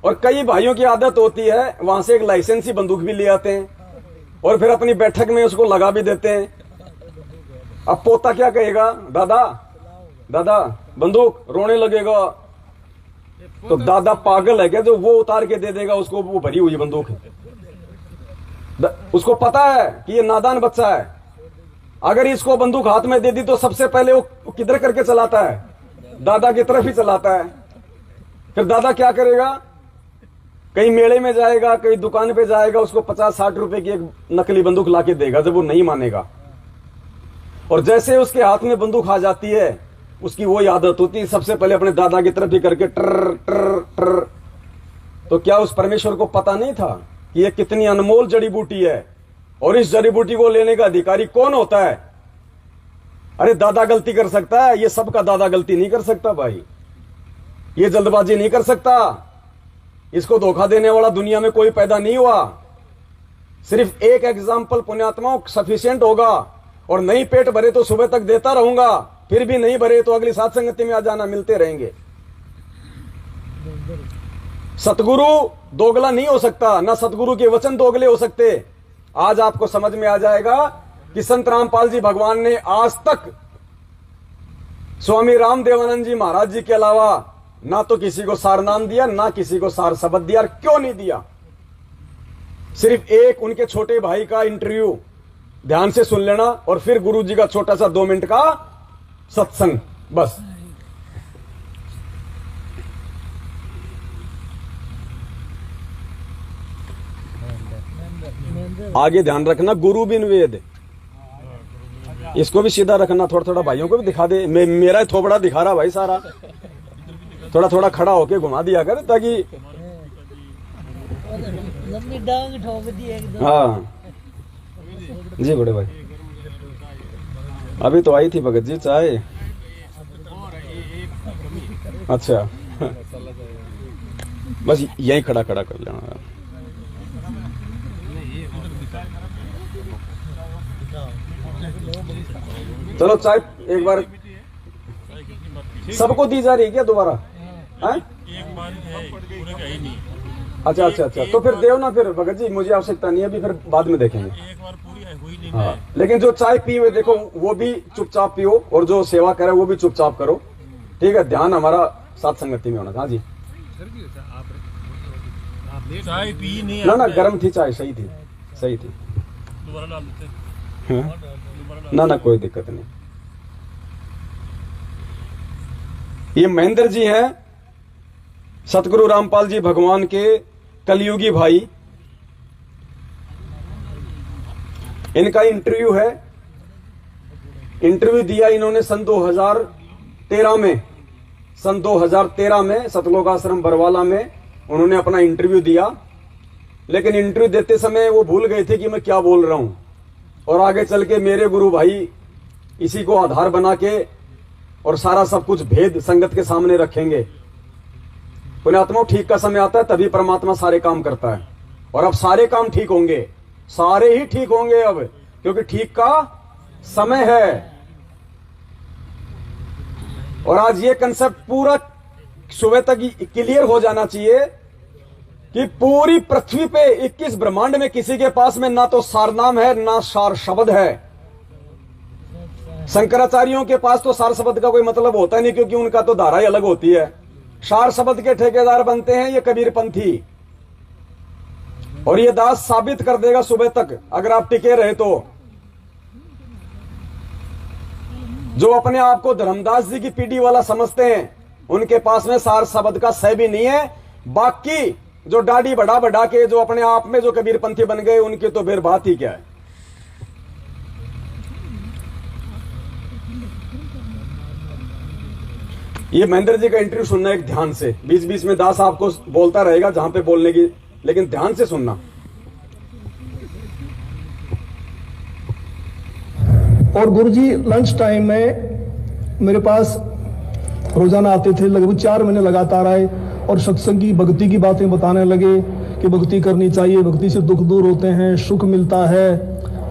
और कई भाइयों की आदत होती है वहां से एक लाइसेंसी बंदूक भी ले आते हैं और फिर अपनी बैठक में उसको लगा भी देते हैं। अब पोता क्या कहेगा? दादा बंदूक, रोने लगेगा। तो दादा पागल है क्या जो वो उतार के दे देगा उसको वो भरी हुई बंदूक? उसको पता है कि ये नादान बच्चा है, अगर इसको बंदूक हाथ में दे दी तो सबसे पहले वो किधर करके चलाता है? दादा की तरफ ही चलाता है। फिर दादा क्या करेगा? कहीं मेले में जाएगा, कहीं दुकान पे जाएगा, उसको 50-60 रुपए की एक नकली बंदूक लाके देगा जब वो नहीं मानेगा। और जैसे उसके हाथ में बंदूक आ जाती है, उसकी वो आदत होती है सबसे पहले अपने दादा की तरफ ही करके टर टर टर। तो क्या उस परमेश्वर को पता नहीं था कि ये कितनी अनमोल जड़ी बूटी है और इस जड़ी बूटी को लेने का अधिकारी कौन होता है? अरे दादा गलती कर सकता है, ये सबका दादा गलती नहीं कर सकता भाई, ये जल्दबाजी नहीं कर सकता। इसको धोखा देने वाला दुनिया में कोई पैदा नहीं हुआ। सिर्फ एक एग्जाम्पल पुण्यात्माओं सफिशिएंट होगा। और नहीं पेट भरे तो सुबह तक देता रहूंगा, फिर भी नहीं भरे तो अगली साथ संगति में आ जाना, मिलते रहेंगे। सतगुरु दोगला नहीं हो सकता, ना सतगुरु के वचन दोगले हो सकते। आज आपको समझ में आ जाएगा कि संत रामपाल जी भगवान ने आज तक स्वामी रामदेवानंद जी महाराज जी के अलावा ना तो किसी को सार नाम दिया, ना किसी को सार शब्द दिया। और क्यों नहीं दिया? सिर्फ एक उनके छोटे भाई का इंटरव्यू ध्यान से सुन लेना और फिर गुरु जी का छोटा सा 2 मिनट का सत्संग, बस। आगे ध्यान रखना, गुरु बिन वेद, इसको भी सीधा रखना। थोड़ा थोड़ा भाइयों को भी दिखा दे। मेरा थोबड़ा दिखा रहा भाई सारा, थोड़ा थोड़ा खड़ा होके घुमा दिया कर ताकि लंबी डांग ठोक दी एकदम। हाँ जी बड़े भाई, अभी तो आई थी भगत जी चाय। अच्छा बस यहीं खड़ा कर लेना। चलो चाय एक बार सबको दी जा रही है क्या दोबारा? हैं? एक बार है, पूरे का ही नहीं। अच्छा अच्छा अच्छा, तो फिर देव ना, फिर भगत जी मुझे आवश्यकता नहीं है, अभी फिर बाद में देखेंगे। एक बार पूरी है, हुई नहीं। हाँ, लेकिन जो चाय पी हुए देखो वो भी चुपचाप पियो, और जो सेवा करे वो भी चुपचाप करो, ठीक है? ध्यान हमारा साथ संगति में होना। हाँ जी, चाय पी नहीं ना ना गर्म थी चाय, सही थी, सही थी। दोबारा डाल देते। हाँ? ना ना कोई दिक्कत नहीं। ये महेंद्र जी हैं, सतगुरु रामपाल जी भगवान के कलयुगी भाई। इनका इंटरव्यू है, इंटरव्यू दिया इन्होंने सन 2013 में, सन 2013 में सतलोक आश्रम बरवाला में उन्होंने अपना इंटरव्यू दिया। लेकिन इंटरव्यू देते समय वो भूल गए थे कि मैं क्या बोल रहा हूं, और आगे चल के मेरे गुरु भाई इसी को आधार बना के और सारा सब कुछ भेद संगत के सामने रखेंगे। पुण्यात्माओं, ठीक का समय आता है तभी परमात्मा सारे काम करता है, और अब सारे काम ठीक होंगे, सारे ही ठीक होंगे अब, क्योंकि ठीक का समय है। और आज ये कंसेप्ट पूरा सुबह तक क्लियर हो जाना चाहिए कि पूरी पृथ्वी पे 21 ब्रह्मांड में किसी के पास में ना तो सारनाम है ना सार शब्द है। शंकराचार्यों के पास तो सार शब्द का कोई मतलब होता नहीं, क्योंकि उनका तो धारा ही अलग होती है। सार शब्द के ठेकेदार बनते हैं ये कबीरपंथी, और ये दास साबित कर देगा सुबह तक अगर आप टिके रहे तो। जो अपने आप को धर्मदास जी की पीढ़ी वाला समझते हैं उनके पास में सार शब्द का सह भी नहीं है। बाकी जो दाढ़ी बढ़ा बढ़ा के जो अपने आप में जो कबीरपंथी बन गए उनकी तो फिर बात ही क्या है। ये महेंद्र जी का इंटरव्यू सुनना एक ध्यान से, बीच बीच में दास आपको बोलता रहेगा जहां पे बोलने की, लेकिन ध्यान से सुनना। और गुरुजी लंच टाइम में मेरे पास रोजाना आते थे, लगभग 4 महीने लगातार आए और सत्संग की भक्ति की बातें बताने लगे कि भक्ति करनी चाहिए, भक्ति से दुख दूर होते हैं, सुख मिलता है,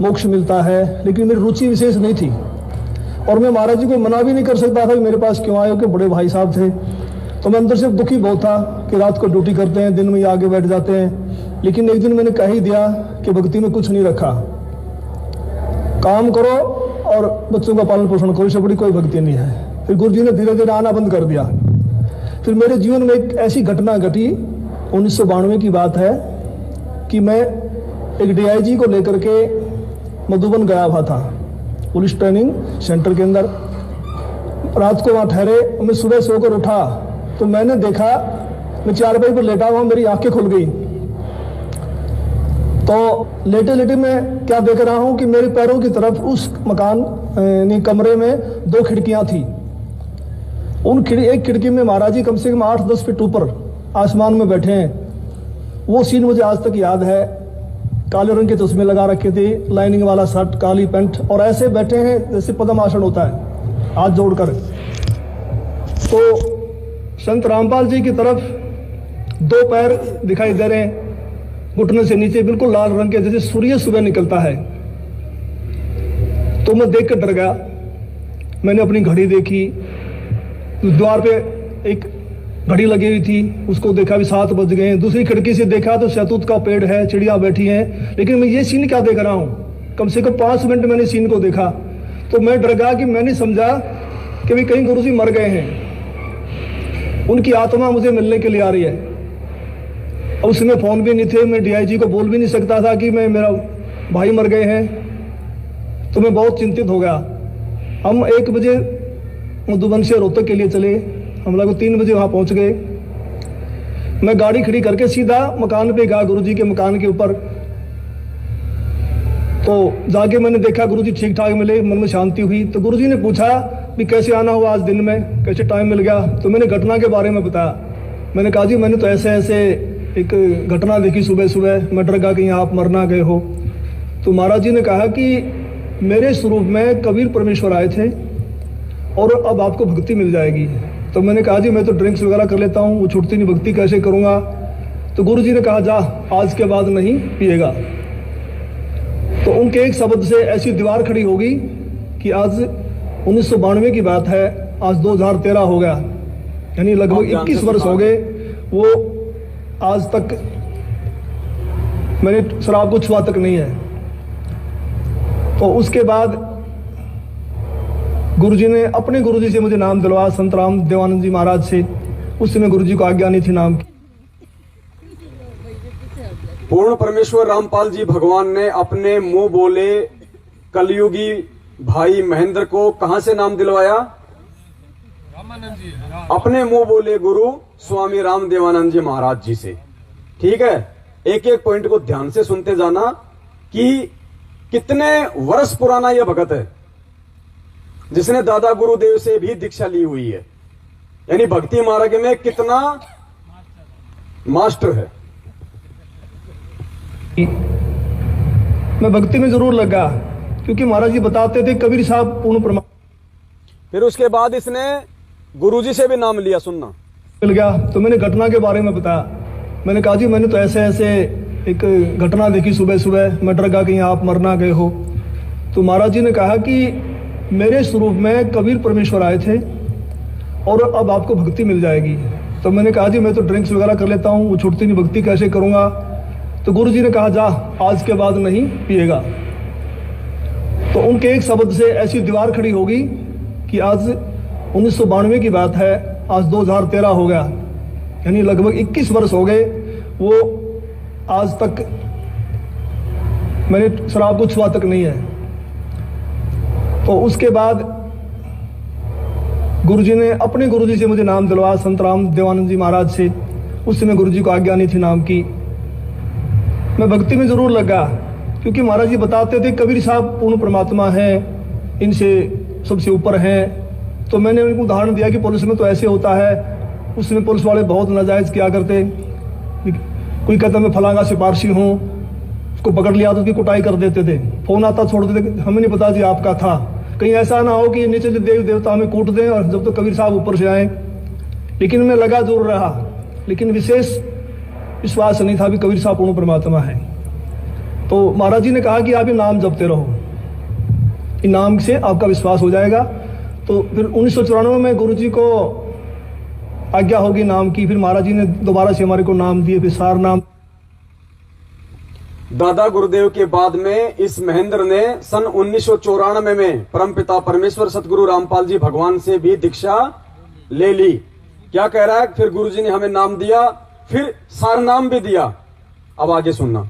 मोक्ष मिलता है। लेकिन मेरी रुचि विशेष नहीं थी, और मैं महाराज जी को मना भी नहीं कर सकता था कि मेरे पास क्यों आए हो, कि बड़े भाई साहब थे। तो मैं अंदर से दुखी बहुत था कि रात को ड्यूटी करते हैं, दिन में ही आगे बैठ जाते हैं। लेकिन एक दिन मैंने कह ही दिया कि भक्ति में कुछ नहीं रखा, काम करो और बच्चों का पालन पोषण करो, इससे बड़ी कोई भक्ति नहीं है। फिर गुरु जी ने धीरे धीरे आना बंद कर दिया। फिर मेरे जीवन में एक ऐसी घटना घटी, 1992 की बात है, कि मैं एक DIG को लेकर के मधुबन गया हुआ था, पुलिस ट्रेनिंग सेंटर के अंदर। रात को वहां ठहरे, मैं सुबह सोकर उठा तो मैंने देखा, मैं चारपाई पर लेटा हुआ, मेरी आंखें खुल गई। तो लेटे लेटे मैं क्या देख रहा हूं कि मेरे पैरों की तरफ उस मकान कमरे में 2 खिड़कियां थी। एक खिड़की में महाराज जी कम से कम 8-10 फीट ऊपर आसमान में बैठे हैं। वो सीन मुझे आज तक याद है। काले रंग के चश्मे लगा रखे थे, लाइनिंग वाला शर्ट, काली पैंट, और ऐसे बैठे हैं जैसे पद्म आसन होता है, हाथ जोड़कर। तो संत रामपाल जी की तरफ 2 पैर दिखाई दे रहे हैं, घुटने से नीचे बिल्कुल लाल रंग के, जैसे सूर्य सुबह निकलता है। तो मैं देख कर डर गया। मैंने अपनी घड़ी देखी, द्वार पे एक घड़ी लगी हुई थी, उसको देखा भी 7 बज गए। दूसरी खिड़की से देखा तो शहतूत का पेड़ है, चिड़िया बैठी हैं। लेकिन मैं ये सीन क्या देख रहा हूँ, कम से कम 5 मिनट मैंने सीन को देखा। तो मैं डर गया कि मैंने समझा कि भी कहीं गुरु जी मर गए हैं, उनकी आत्मा मुझे मिलने के लिए आ रही है। और उसमें फोन भी नहीं थे, मैं DIG को बोल भी नहीं सकता था कि मेरा भाई मर गए हैं। तो मैं बहुत चिंतित हो गया। हम 1 बजे मधुबन से रोहतक के लिए चले, हम लोग 3 बजे वहां पहुंच गए। मैं गाड़ी खड़ी करके सीधा मकान पे गया, गुरुजी के मकान के ऊपर। तो जाके मैंने देखा गुरुजी ठीक ठाक मिले, मन में शांति हुई। तो गुरुजी ने पूछा भी कैसे आना हुआ आज दिन में, कैसे टाइम मिल गया। तो मैंने घटना के बारे में बताया। मैंने कहा जी मैंने तो ऐसे ऐसे एक घटना देखी सुबह सुबह, मैं डर गया कहीं आप मर ना गए हो। तो महाराज जी ने कहा कि मेरे स्वरूप में कबीर परमेश्वर आए थे और अब आपको भक्ति मिल जाएगी। तो मैंने कहा जी मैं तो ड्रिंक्स वगैरह कर लेता हूँ, वो छूटती नहीं, भक्ति कैसे करूँगा। तो गुरु जी ने कहा जा आज के बाद नहीं पिएगा। तो उनके एक शब्द से ऐसी दीवार खड़ी होगी कि आज 1992 की बात है, आज 2013 हो गया, यानी लगभग 21 वर्ष हो गए। वो आज तक मैंने शराब को छुआ तक नहीं है। तो उसके बाद गुरुजी ने अपने गुरुजी से मुझे नाम दिलवाया, संत राम देवानंद जी महाराज से। उस समय गुरुजी को आज्ञा नहीं थी नाम की। पूर्ण परमेश्वर रामपाल जी भगवान ने अपने मुंह बोले कलयुगी भाई महेंद्र को कहां से नाम दिलवाया? अपने मुंह बोले गुरु स्वामी राम देवानंद जी महाराज जी से। ठीक है, एक एक पॉइंट को ध्यान से सुनते जाना कि कितने वर्ष पुराना यह भगत है जिसने दादा गुरुदेव से भी दीक्षा ली हुई है, यानी भक्ति मार्ग में कितना मास्टर है। मैं भक्ति में जरूर लगा क्योंकि महाराज जी बताते थे कबीर साहब पूर्ण प्रमाण। फिर उसके बाद इसने गुरुजी से भी नाम लिया, सुनना मिल गया तो मैंने घटना के बारे में बताया। मैंने कहा जी मैंने तो ऐसे ऐसे एक घटना देखी, सुबह सुबह मैं डर गया कहीं आप मर ना गए हो। तो महाराज जी ने कहा कि मेरे स्वरूप में कबीर परमेश्वर आए थे और अब आपको भक्ति मिल जाएगी। तो मैंने कहा जी मैं तो ड्रिंक्स वगैरह कर लेता हूँ, वो छूटती नहीं, भक्ति कैसे करूँगा। तो गुरु जी ने कहा जा आज के बाद नहीं पिएगा। तो उनके एक शब्द से ऐसी दीवार खड़ी होगी कि आज 1992 की बात है, आज 2013 हो गया, यानी लगभग 21 वर्ष हो गए। वो आज तक मैंने शराब को छुआ तक नहीं है। तो उसके बाद गुरुजी ने अपने गुरुजी से मुझे नाम दिलवाया, संत राम देवानंद जी महाराज से। उस समय गुरुजी को आज्ञा नहीं थी नाम की। मैं भक्ति में जरूर लगा क्योंकि महाराज जी बताते थे कबीर साहब पूर्ण परमात्मा हैं, इनसे सबसे ऊपर हैं। तो मैंने उनको उदाहरण दिया कि पुलिस में तो ऐसे होता है, उसमें पुलिस वाले बहुत नाजायज किया करते। कोई कहता मैं फलांगा सिपारसी हूँ, उसको पकड़ लिया तो उसकी कुटाई कर देते थे, फोन आता छोड़ देते, हमें नहीं पता जी आपका था। कहीं ऐसा ना हो कि नीचे देव देवता हमें कूट दें और जब तो कबीर साहब ऊपर से आए। लेकिन मैं लगा जरूर रहा, लेकिन विशेष विश्वास नहीं था भी कबीर साहब पूर्ण परमात्मा है। तो महाराज जी ने कहा कि आप ये नाम जपते रहो, इन नाम से आपका विश्वास हो जाएगा। तो फिर 1994 में गुरु जी को आज्ञा होगी नाम की। फिर महाराज जी ने दोबारा से हमारे को नाम दिए, फिर सार नाम। दादा गुरुदेव के बाद में इस महेंद्र ने सन 1994 में परमपिता परमेश्वर सतगुरु रामपाल जी भगवान से भी दीक्षा ले ली। क्या कह रहा है? फिर गुरुजी ने हमें नाम दिया, फिर सारनाम भी दिया। अब आगे सुनना।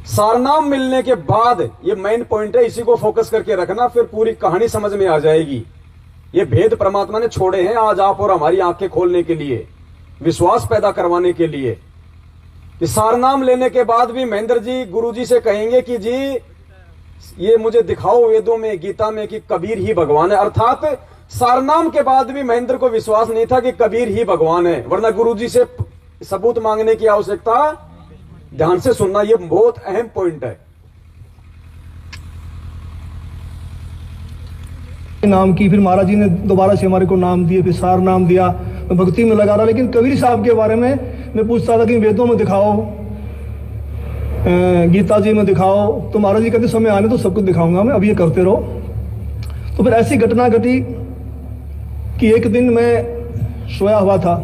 सारनाम मिलने के बाद, ये मेन पॉइंट है, इसी को फोकस करके रखना, फिर पूरी कहानी समझ में आ जाएगी। ये भेद परमात्मा ने छोड़े हैं आज आप और हमारी आंखें खोलने के लिए, विश्वास पैदा करवाने के लिए। कि सारनाम लेने के बाद भी महेंद्र जी गुरुजी से कहेंगे कि जी ये मुझे दिखाओ वेदों में, गीता में कि कबीर ही भगवान है। अर्थात सारनाम के बाद भी महेंद्र को विश्वास नहीं था कि कबीर ही भगवान है, वरना गुरुजी से सबूत मांगने की आवश्यकता। ध्यान से सुनना, ये बहुत अहम पॉइंट है। नाम की फिर महाराज जी ने दोबारा से हमारे को नाम दिए, फिर सार नाम दिया। मैं भक्ति में लगा रहा, लेकिन कबीर साहब के बारे में मैं पूछता था कि वेदों में दिखाओ, गीता जी में दिखाओ। तो महाराज जी कहते समय आने तो सब कुछ दिखाऊंगा मैं, अब ये करते रहो। तो फिर ऐसी घटना घटी कि एक दिन मैं सोया हुआ था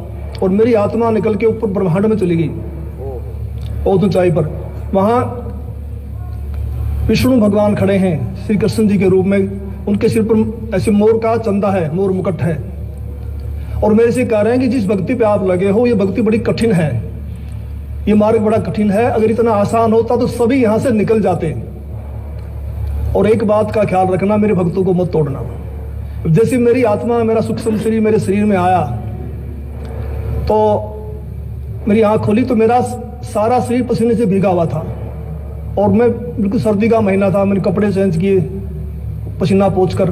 और मेरी आत्मा निकल के ऊपर ब्रह्मांड में चली गई, बहुत ऊंचाई पर। वहां विष्णु भगवान खड़े हैं श्री कृष्ण जी के रूप में। उनके सिर पर ऐसे मोर का चंदा है, मोर मुकुट है, और मेरे से कह रहे हैं कि जिस भक्ति पे आप लगे हो ये भक्ति बड़ी कठिन है, ये मार्ग बड़ा कठिन है। अगर इतना आसान होता तो सभी यहां से निकल जाते। और एक बात का ख्याल रखना, मेरे भक्तों को मत तोड़ना। जैसे मेरी आत्मा, मेरा सूक्ष्म शरीर मेरे शरीर में आया तो मेरी आंख खोली तो मेरा सारा शरीर पसीने से भीगा हुआ था और मैं बिल्कुल सर्दी का महीना था। मैंने कपड़े चेंज किए पसीना पोंछकर,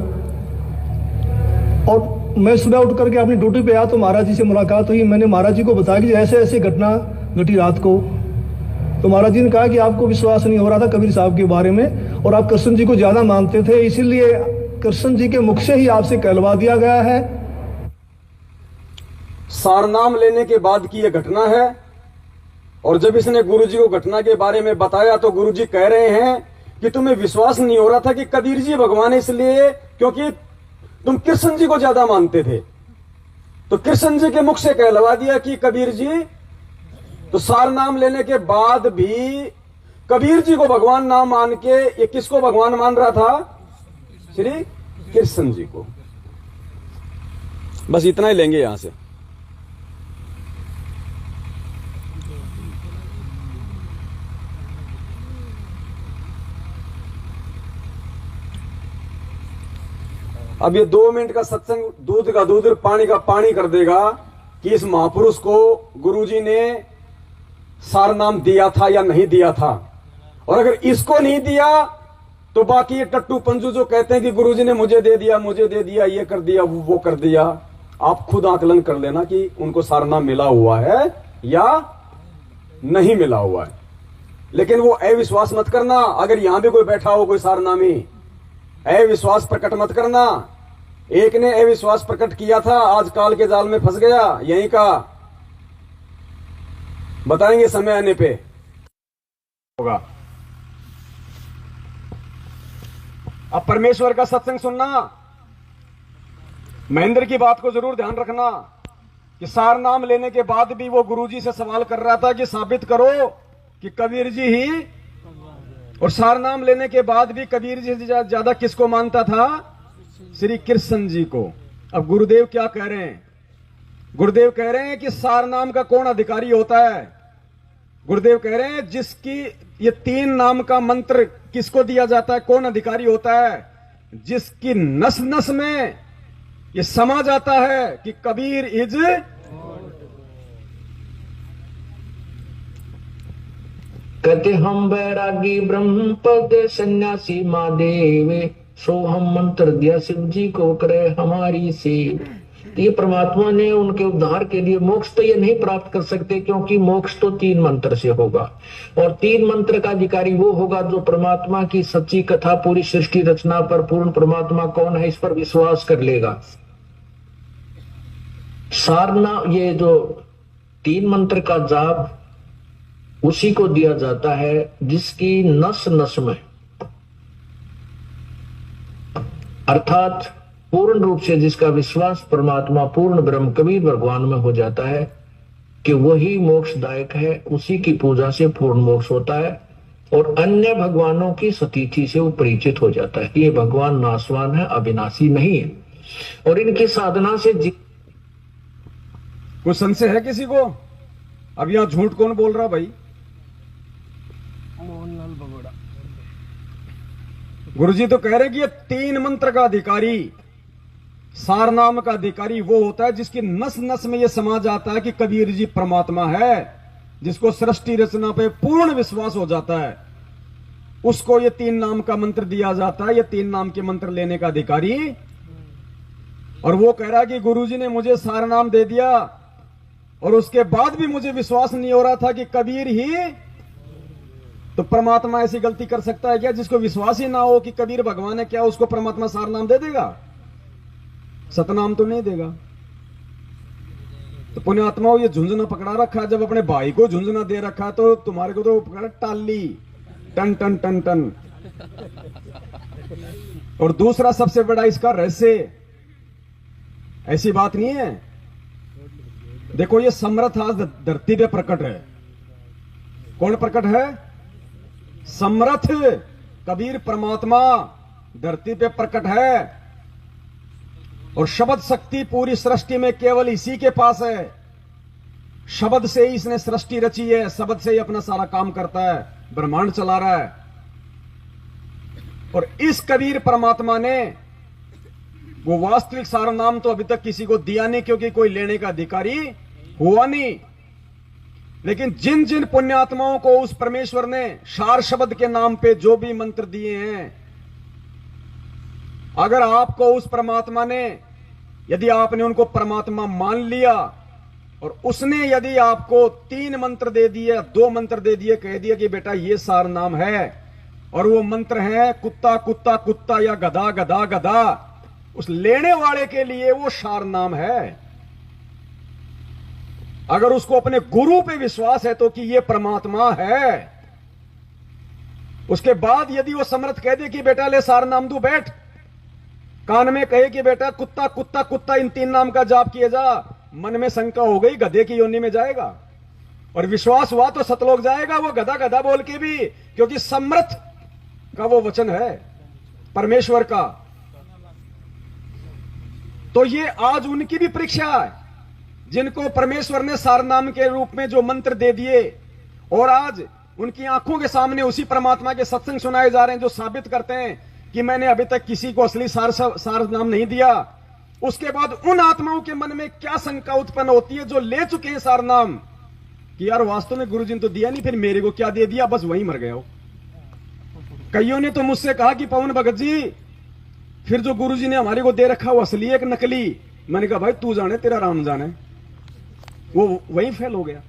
और मैं सुबह उठ करके अपनी ड्यूटी पे आया तो महाराज जी से मुलाकात हुई। मैंने महाराज जी को बताया कि ऐसे ऐसे घटना घटी रात को। तो महाराज जी ने कहा कि आपको विश्वास नहीं हो रहा था कबीर साहब के बारे में और आप कृष्ण जी को ज्यादा मानते थे, इसीलिए कृष्ण जी के मुख से ही आपसे कहलवा दिया गया है। सारनाम लेने के बाद की यह घटना है। और जब इसने गुरुजी को घटना के बारे में बताया तो गुरुजी कह रहे हैं कि तुम्हें विश्वास नहीं हो रहा था कि कबीर जी भगवान है, इसलिए क्योंकि तुम कृष्ण जी को ज्यादा मानते थे। तो कृष्ण जी के मुख से कहलवा दिया कि कबीर जी, तो सार नाम लेने के बाद भी कबीर जी को भगवान नाम मान के ये किसको भगवान मान रहा था? श्री कृष्ण जी को। बस इतना ही लेंगे यहां से। अब ये 2 मिनट का सत्संग दूध का दूध पानी का पानी कर देगा कि इस महापुरुष को गुरुजी ने सार नाम दिया था या नहीं दिया था। और अगर इसको नहीं दिया तो बाकी ये टट्टू पंजू जो कहते हैं कि गुरुजी ने मुझे दे दिया, ये कर दिया, वो कर दिया, आप खुद आकलन कर लेना कि उनको सार नाम मिला हुआ है या नहीं मिला हुआ है। लेकिन वो अविश्वास मत करना। अगर यहां भी कोई बैठा हो कोई सारनामी, अविश्वास प्रकट मत करना। एक ने अविश्वास प्रकट किया था, आज काल के जाल में फंस गया। यहीं का बताएंगे समय आने पे होगा। अब परमेश्वर का सत्संग सुनना, महेंद्र की बात को जरूर ध्यान रखना कि सार नाम लेने के बाद भी वो गुरुजी से सवाल कर रहा था कि साबित करो कि कबीर जी ही, और सार नाम लेने के बाद भी कबीर जी से ज्यादा किसको मानता था? श्री कृष्ण जी को। अब गुरुदेव क्या कह रहे हैं? गुरुदेव कह रहे हैं कि सार नाम का कौन अधिकारी होता है? गुरुदेव कह रहे हैं जिसकी ये 3 नाम का मंत्र किसको दिया जाता है, कौन अधिकारी होता है? जिसकी नस नस में ये समा जाता है कि कबीर इज, कहते हम बैरागी ब्रह्म पद सन्यासी महादेव, सो हम मंत्र दिया शिव जी को करे हमारी सेव। तो ये परमात्मा ने उनके उद्धार के लिए मोक्ष तो ये नहीं प्राप्त कर सकते, क्योंकि मोक्ष तो 3 मंत्र से होगा। और 3 मंत्र का अधिकारी वो होगा जो परमात्मा की सच्ची कथा, पूरी सृष्टि रचना पर, पूर्ण परमात्मा कौन है इस पर विश्वास कर लेगा। सारना, ये जो 3 मंत्र का जाप उसी को दिया जाता है जिसकी नस नस में, अर्थात पूर्ण रूप से जिसका विश्वास परमात्मा पूर्ण ब्रह्म कबीर भगवान में हो जाता है कि वही मोक्षदायक है, उसी की पूजा से पूर्ण मोक्ष होता है। और अन्य भगवानों की सतीथि से वो परिचित हो जाता है। ये भगवान नाशवान है, अविनाशी नहीं है। और इनकी साधना से कुछ संशय है किसी को? अब यहां झूठ कौन बोल रहा भाई? मोहनलाल बगोड़ा। गुरुजी तो कह रहे हैं कि ये 3 मंत्र का अधिकारी, सार नाम का अधिकारी वो होता है जिसकी नस नस में ये समा जाता है कि कबीर जी परमात्मा है, जिसको सृष्टि रचना पे पूर्ण विश्वास हो जाता है, उसको ये 3 नाम का मंत्र दिया जाता है, ये 3 नाम के मंत्र लेने का अधिकारी। और वो कह रहा है कि गुरुजी ने मुझे सार नाम दे दिया और उसके बाद भी मुझे विश्वास नहीं हो रहा था कि कबीर ही, तो परमात्मा ऐसी गलती कर सकता है क्या? जिसको विश्वास ही ना हो कि कबीर भगवान है, क्या उसको परमात्मा सार नाम दे देगा? सतनाम तो नहीं देगा। तो पुण्यात्माओं, ये झुंझुना पकड़ा रखा है। जब अपने भाई को झुंझुना दे रखा है तो तुम्हारे को तो पकड़ा टाली, टन टन टन टन। और दूसरा सबसे बड़ा इसका रहस्य, ऐसी बात नहीं है। देखो ये समर्थ आज धरती पे प्रकट है। कौन प्रकट है? समर्थ कबीर परमात्मा धरती पे प्रकट है। और शब्द शक्ति पूरी सृष्टि में केवल इसी के पास है। शब्द से ही इसने सृष्टि रची है, शब्द से ही अपना सारा काम करता है, ब्रह्मांड चला रहा है। और इस कबीर परमात्मा ने वो वास्तविक सारा नाम तो अभी तक किसी को दिया नहीं, क्योंकि कोई लेने का अधिकारी हुआ नहीं। लेकिन जिन जिन पुण्यात्माओं को उस परमेश्वर ने सार शब्द के नाम पे जो भी मंत्र दिए हैं, अगर आपको उस परमात्मा ने, यदि आपने उनको परमात्मा मान लिया और उसने यदि आपको 3 मंत्र दे दिए, 2 मंत्र दे दिए, कह दिया कि बेटा ये सार नाम है, और वो मंत्र है कुत्ता कुत्ता कुत्ता या गधा गधा गधा, उस लेने वाले के लिए वो सार नाम है। अगर उसको अपने गुरु पे विश्वास है तो कि ये परमात्मा है, उसके बाद यदि वो समर्थ कह दे कि बेटा ले सार नाम दू बैठ, कान में कहे कि बेटा कुत्ता कुत्ता कुत्ता इन 3 नाम का जाप किए जा, मन में शंका हो गई गधे की योनि में जाएगा, और विश्वास हुआ तो सतलोक जाएगा, वो गधा गधा बोल के भी, क्योंकि समर्थ का वो वचन है परमेश्वर का। तो ये आज उनकी भी परीक्षा है जिनको परमेश्वर ने सारनाम के रूप में जो मंत्र दे दिए, और आज उनकी आंखों के सामने उसी परमात्मा के सत्संग सुनाए जा रहे हैं जो साबित करते हैं कि मैंने अभी तक किसी को असली सार नाम नहीं दिया। उसके बाद उन आत्माओं के मन में क्या शंका उत्पन्न होती है जो ले चुके हैं सार नाम, कि यार वास्तव में गुरुजी ने तो दिया नहीं, फिर मेरे को क्या दे दिया, बस वहीं मर गया हो। कईयों ने तो मुझसे कहा कि पवन भगत जी फिर जो गुरुजी ने हमारे को दे रखा वो असली एक नकली। मैंने कहा भाई तू जाने तेरा राम जाने, वो वहीं फेल हो गया।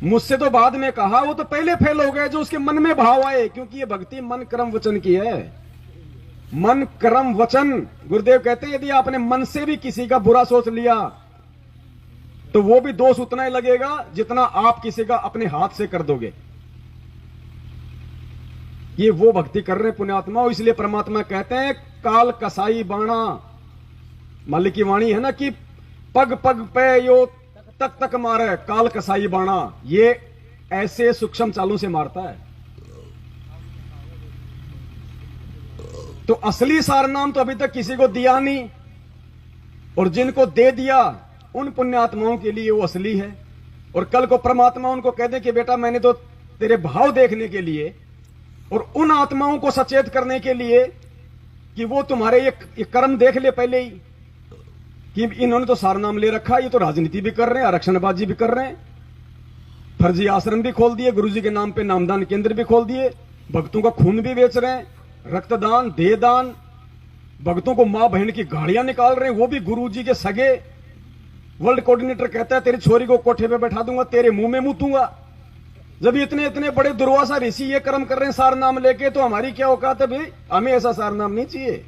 मुझसे तो बाद में कहा, वो तो पहले फेल हो गए जो उसके मन में भाव आए, क्योंकि ये भक्ति मन कर्म वचन की है। मन कर्म वचन, गुरुदेव कहते हैं यदि आपने मन से भी किसी का बुरा सोच लिया तो वो भी दोष उतना ही लगेगा जितना आप किसी का अपने हाथ से कर दोगे। ये वो भक्ति कर रहे हैं पुण्यात्मा, इसलिए परमात्मा कहते हैं काल कसाई बाणा, मालिक की वाणी है ना कि पग पग पे यो तक तक मारे काल कसाई बाणा, ये ऐसे सूक्ष्म चालों से मारता है। तो असली सारनाम तो अभी तक किसी को दिया नहीं, और जिनको दे दिया उन पुण्यात्माओं के लिए वो असली है। और कल को परमात्मा उनको कह दे कि बेटा मैंने तो तेरे भाव देखने के लिए और उन आत्माओं को सचेत करने के लिए कि वो तुम्हारे ये कर्म देख ले पहले ही कि इन्होंने तो सारनाम ले रखा, ये तो राजनीति भी कर रहे हैं, आरक्षणबाजी भी कर रहे हैं, फर्जी आश्रम भी खोल दिए, गुरुजी के नाम पे नामदान केंद्र भी खोल दिए, भक्तों का खून भी बेच रहे हैं, रक्तदान देहदान, भक्तों को मां बहन की गाड़ियां निकाल रहे हैं, वो भी गुरुजी के सगे। वर्ल्ड कोऑर्डिनेटर कहता है तेरी छोरी को कोठे पे बैठा दूंगा, तेरे मुंह में मुतूंगा। जब इतने इतने बड़े दुर्वासा ऋषि ये कर्म कर रहे हैं सार नाम लेके, तो हमारी क्या औकात है भाई, हमें ऐसा सार नाम नहीं चाहिए।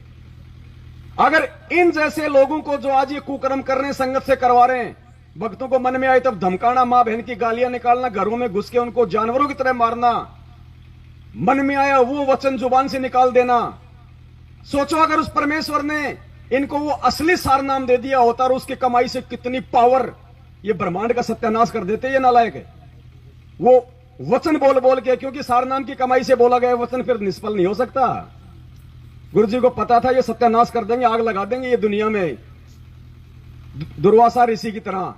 अगर इन जैसे लोगों को जो आज ये कुकर्म कर रहे हैं संगत से करवा रहे हैं, भक्तों को मन में आए तब धमकाना, मां बहन की गालियां निकालना, घरों में घुस के उनको जानवरों की तरह मारना, मन में आया वो वचन जुबान से निकाल देना। सोचो अगर उस परमेश्वर ने इनको वो असली सार नाम दे दिया होता और उसकी कमाई से कितनी पावर, ये ब्रह्मांड का सत्यानाश कर देते ये नालायक है। वो वचन बोल बोल के, क्योंकि सार नाम की कमाई से बोला गया वचन फिर निष्फल नहीं हो सकता। गुरुजी को पता था ये सत्यानाश कर देंगे, आग लगा देंगे ये दुनिया में, दुर्वासा ऋषि की तरह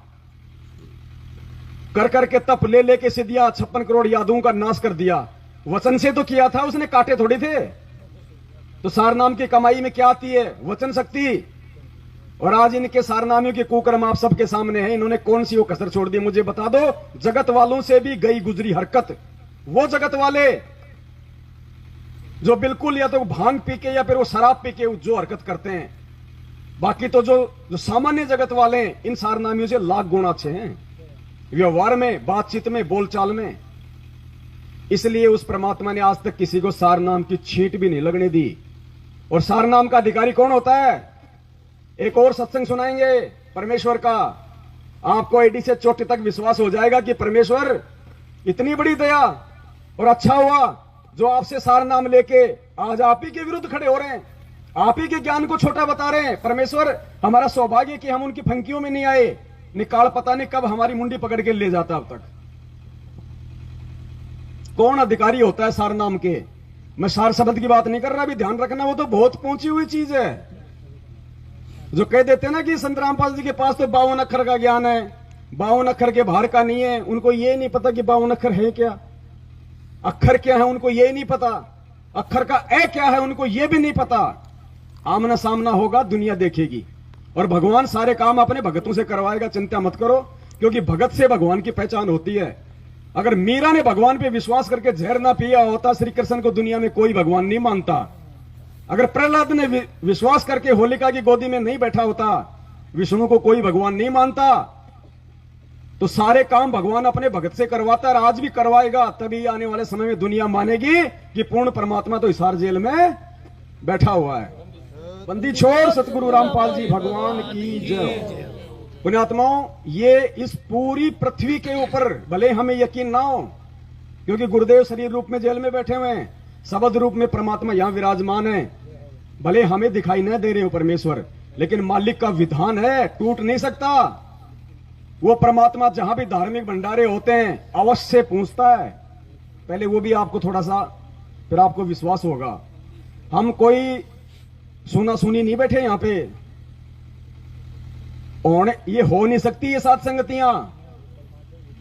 कर करके तप ले लेके सिद्धियां 56 करोड़ यादवों का नाश कर दिया। वचन से तो किया था उसने, काटे थोड़ी थे। तो सार नाम की कमाई में क्या आती है, वचन शक्ति। और आज इनके सारनामियों के कुकर्म आप सबके सामने है। इन्होंने कौन सी वो कसर छोड़ दी मुझे बता दो। जगत वालों से भी गई गुजरी हरकत, वो जगत वाले जो बिल्कुल या तो भांग पी के या फिर वो शराब पी के जो हरकत करते हैं, बाकी तो जो सामान्य जगत वाले हैं इन सारनामियों से लाख गुना अच्छे हैं व्यवहार में, बातचीत में, बोलचाल में। इसलिए उस परमात्मा ने आज तक किसी को सार नाम की छींट भी नहीं लगने दी। और सार नाम का अधिकारी कौन होता है, एक और सत्संग सुनाएंगे परमेश्वर का, आपको एडी से चोटी तक विश्वास हो जाएगा कि परमेश्वर इतनी बड़ी दया, और अच्छा हुआ जो आपसे सार नाम लेके आज आप ही के विरुद्ध खड़े हो रहे हैं, आप ही के ज्ञान को छोटा बता रहे हैं। परमेश्वर हमारा सौभाग्य कि हम उनकी फंकियों में नहीं आए, निकाल पता नहीं कब हमारी मुंडी पकड़ के ले जाता। अब तक कौन अधिकारी होता है सार नाम के। मैं सार शब्द की बात नहीं कर रहा, अभी ध्यान रखना, वो तो बहुत पहुंची हुई चीज है। जो कह देते हैं ना कि संत रामपाल जी के पास तो 52 अक्षर का ज्ञान है, 52 अक्षर के बाहर का नहीं है। उनको ये नहीं पता कि 52 अक्षर है क्या, अक्षर क्या है उनको ये नहीं पता, अक्षर का ए क्या है उनको ये भी नहीं पता। आमना सामना होगा, दुनिया देखेगी, और भगवान सारे काम अपने भगतों से करवाएगा, चिंता मत करो, क्योंकि भगत से भगवान की पहचान होती है। अगर मीरा ने भगवान पे विश्वास करके जहर ना पिया होता, श्री कृष्ण को दुनिया में कोई भगवान नहीं मानता। अगर प्रहलाद ने विश्वास करके होलिका की गोदी में नहीं बैठा होता, विष्णु को कोई भगवान नहीं मानता। तो सारे काम भगवान अपने भगत से करवाता है, आज भी करवाएगा। तभी आने वाले समय में दुनिया मानेगी कि पूर्ण परमात्मा तो हिसार जेल में बैठा हुआ है। बंदी छोड़ सतगुरु रामपाल जी भगवान की जय। पुण्यात्माओं, ये इस पूरी पृथ्वी के ऊपर भले हमें यकीन ना हो, क्योंकि गुरुदेव शरीर रूप में जेल में बैठे हुए हैं, शब्द रूप में परमात्मा यहां विराजमान है, भले हमें दिखाई न दे रहे हो परमेश्वर, लेकिन मालिक का विधान है, टूट नहीं सकता। वो परमात्मा जहां भी धार्मिक भंडारे होते हैं अवश्य पूछता है। पहले वो भी आपको थोड़ा सा, फिर आपको विश्वास होगा। हम कोई सुना सुनी नहीं बैठे यहां पे, और ये हो नहीं सकती ये सात संगतियां,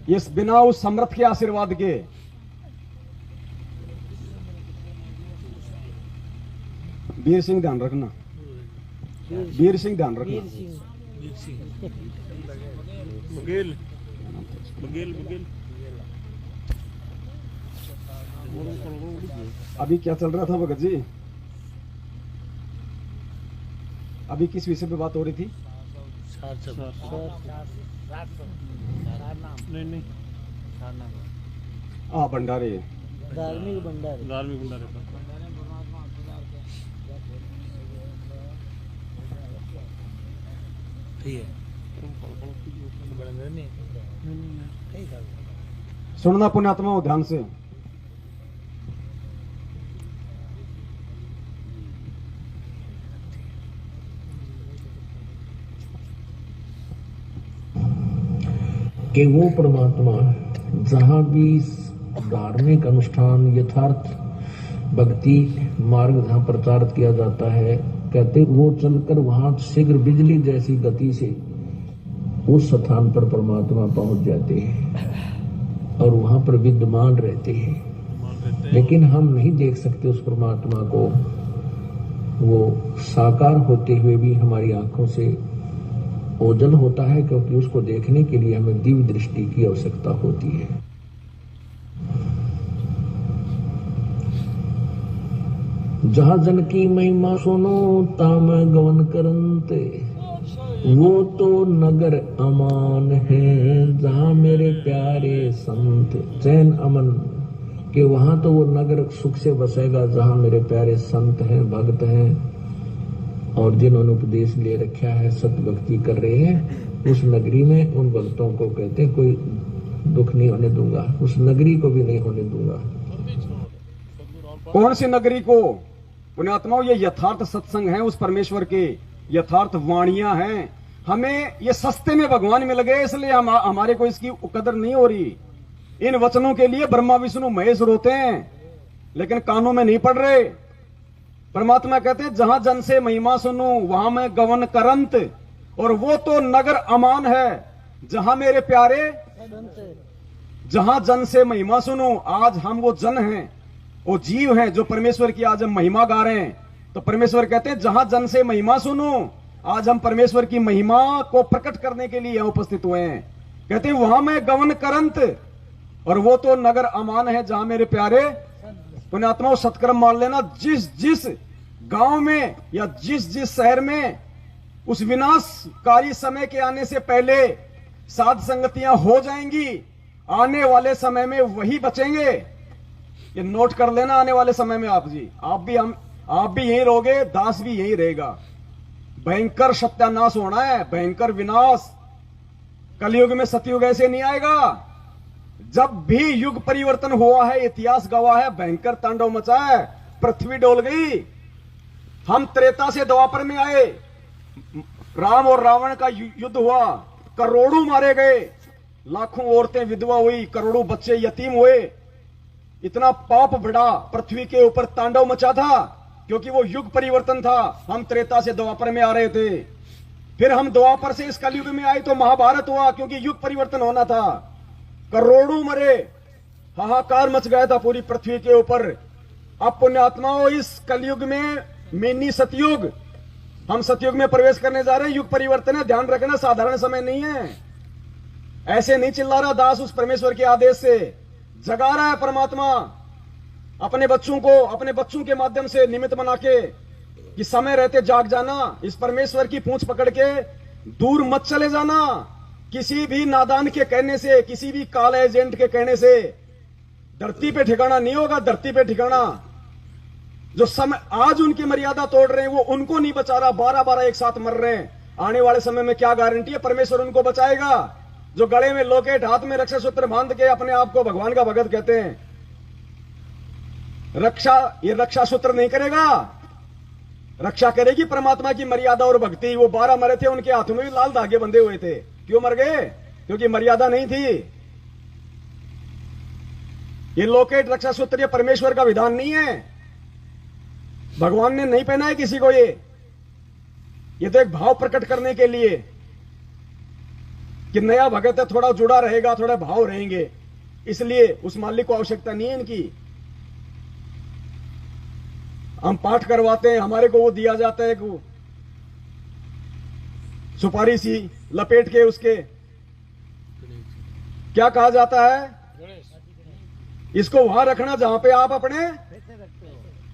ये बिना उस समर्थ के आशीर्वाद के। वीर सिंह ध्यान रखना, वीर सिंह ध्यान रखना। बघेल बघेल बघेल। अभी क्या चल रहा था भगत जी? अभी किस विषय पे बात हो रही थी? नहीं भंडारे। धार्मिक भंडारे। धार्मिक भंडारे पर सुनना पुण्यात्मा हो ध्यान से। कि वो परमात्मा जहां भी धार्मिक अनुष्ठान यथार्थ भक्ति मार्ग जहां प्रचारित किया जाता है, कहते वो चलकर वहां शीघ्र बिजली जैसी गति से उस स्थान पर परमात्मा पहुंच जाते हैं और वहां पर विद्यमान रहते हैं। लेकिन हम नहीं देख सकते उस परमात्मा को, वो साकार होते हुए भी हमारी आंखों से ओझल होता है, क्योंकि उसको देखने के लिए हमें दिव्य दृष्टि की आवश्यकता होती है। जहां जन की महिमा सुनो ताम गवन करंते, वो तो नगर अमान है जहां मेरे प्यारे संत। चैन अमन के वहां तो वो नगर सुख से बसेगा जहां मेरे प्यारे संत हैं, भक्त हैं, और जिन्होंने उपदेश ले रखा है, सत भक्ति कर रहे हैं। उस नगरी में उन भक्तों को कहते हैं कोई दुख नहीं होने दूंगा, उस नगरी को भी नहीं होने दूंगा। कौन सी नगरी को? पुण्यात्माओं, ये यथार्थ सत्संग है उस परमेश्वर के, यथार्थ वाणियां हैं। हमें ये सस्ते में भगवान में लगे, इसलिए हमारे को इसकी कदर नहीं हो रही। इन वचनों के लिए ब्रह्मा विष्णु महेश रोते हैं, लेकिन कानों में नहीं पड़ रहे। परमात्मा कहते हैं जहां जन से महिमा सुनूं वहां मैं गवन करंत, और वो तो नगर अमान है जहां मेरे प्यारे, जहां जन से महिमा सुनूं। आज हम वो जन हैं, वो जीव हैं जो परमेश्वर की आज हम महिमा गा रहे हैं। तो परमेश्वर कहते हैं जहां जन से महिमा सुनूं, आज हम परमेश्वर की महिमा को प्रकट करने के लिए उपस्थित हुए हैं। कहते हैं वहां मैं गवन करंत, और वो तो नगर अमान है जहां मेरे प्यारे। पुण्यात्माओं, सत्कर्म मान लेना, जिस जिस गांव में या जिस जिस शहर में उस विनाशकारी समय के आने से पहले साध संगतियां हो जाएंगी, आने वाले समय में वही बचेंगे। ये नोट कर लेना, आने वाले समय में आप भी यहीं रहोगे, दास भी यहीं रहेगा। भयंकर सत्यानाश होना है, भयंकर विनाश। कलयुग में सतयुग ऐसे नहीं आएगा। जब भी युग परिवर्तन हुआ है, इतिहास गवाह है, भयंकर तांडव मचा है, पृथ्वी डोल गई। हम त्रेता से द्वापर में आए, राम और रावण का युद्ध हुआ, करोड़ों मारे गए, लाखों औरतें विधवा हुई, करोड़ों बच्चे यतीम हुए। इतना पाप बढ़ा, पृथ्वी के ऊपर तांडव मचा था, क्योंकि वो युग परिवर्तन था। हम त्रेता से द्वापर में आ रहे थे, फिर हम द्वापर से इस कलयुग में आए तो महाभारत हुआ, क्योंकि युग परिवर्तन होना था। करोड़ों मरे, हाहाकार मच गया था पूरी पृथ्वी के ऊपर। अब पुण्यात्माओं, इस कलयुग में मिनी सतयुग, हम सतयुग में प्रवेश करने जा रहे हैं। युग परिवर्तन है, ध्यान रखना, साधारण समय नहीं है। ऐसे नहीं चिल्ला रहा दास, उस परमेश्वर के आदेश से जगा रहा है परमात्मा अपने बच्चों को, अपने बच्चों के माध्यम से निमित्त बना के कि समय रहते जाग जाना। इस परमेश्वर की पूंछ पकड़ के दूर मत चले जाना। किसी भी नादान के कहने से, किसी भी काला एजेंट के कहने से धरती पे ठिकाना नहीं होगा। धरती पे ठिकाना जो समय आज उनकी मर्यादा तोड़ रहे हैं, वो उनको नहीं बचा रहा। 12-12 एक साथ मर रहे हैं। आने वाले समय में क्या गारंटी है परमेश्वर उनको बचाएगा? जो गले में लोकेट, हाथ में रक्षा सूत्र बांध के अपने आप को भगवान का भगत कहते हैं, ये रक्षा सूत्र नहीं करेगा। रक्षा करेगी परमात्मा की मर्यादा और भक्ति। वो 12 मरे थे, उनके हाथों में भी लाल धागे बंधे हुए थे। क्यों मर गए? क्योंकि मर्यादा नहीं थी। ये लोकेट रक्षा सूत्र ये परमेश्वर का विधान नहीं है, भगवान ने नहीं पहना है किसी को। ये तो एक भाव प्रकट करने के लिए कि नया भगत है, थोड़ा जुड़ा रहेगा, थोड़ा भाव रहेंगे, इसलिए उस मालिक को आवश्यकता नहीं है इनकी। हम पाठ करवाते हैं, हमारे को वो दिया जाता है कि सुपारी सी लपेट के उसके क्या कहा जाता है, इसको वहां रखना जहां पे आप अपने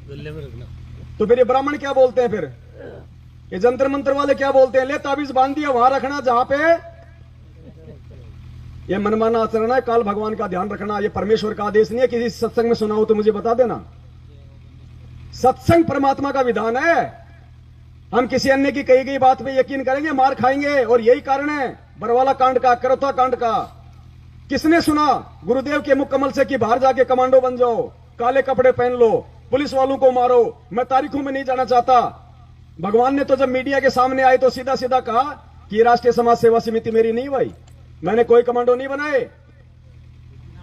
गले में रखना। तो फिर ये ब्राह्मण क्या बोलते हैं? फिर ये जंतर मंत्र वाले क्या बोलते हैं? ले ताबीज बांध दिया, वहां रखना जहां पे। ये मनमाना आचरण है, काल भगवान का ध्यान रखना। ये परमेश्वर का आदेश नहीं है। किसी सत्संग में सुना हो तो मुझे बता देना। सत्संग परमात्मा का विधान है। हम किसी अन्य की कही गई बात पे यकीन करेंगे, मार खाएंगे। और यही कारण है बरवाला कांड का, करौता कांड का। किसने सुना गुरुदेव के मुख कमल से कि बाहर जाके कमांडो बन जाओ, काले कपड़े पहन लो, पुलिस वालों को मारो? मैं तारीखों में नहीं जाना चाहता। भगवान ने तो जब मीडिया के सामने आए तो सीधा सीधा कहा कि राष्ट्रीय समाज सेवा समिति मेरी नहीं भाई, मैंने कोई कमांडो नहीं बनाए।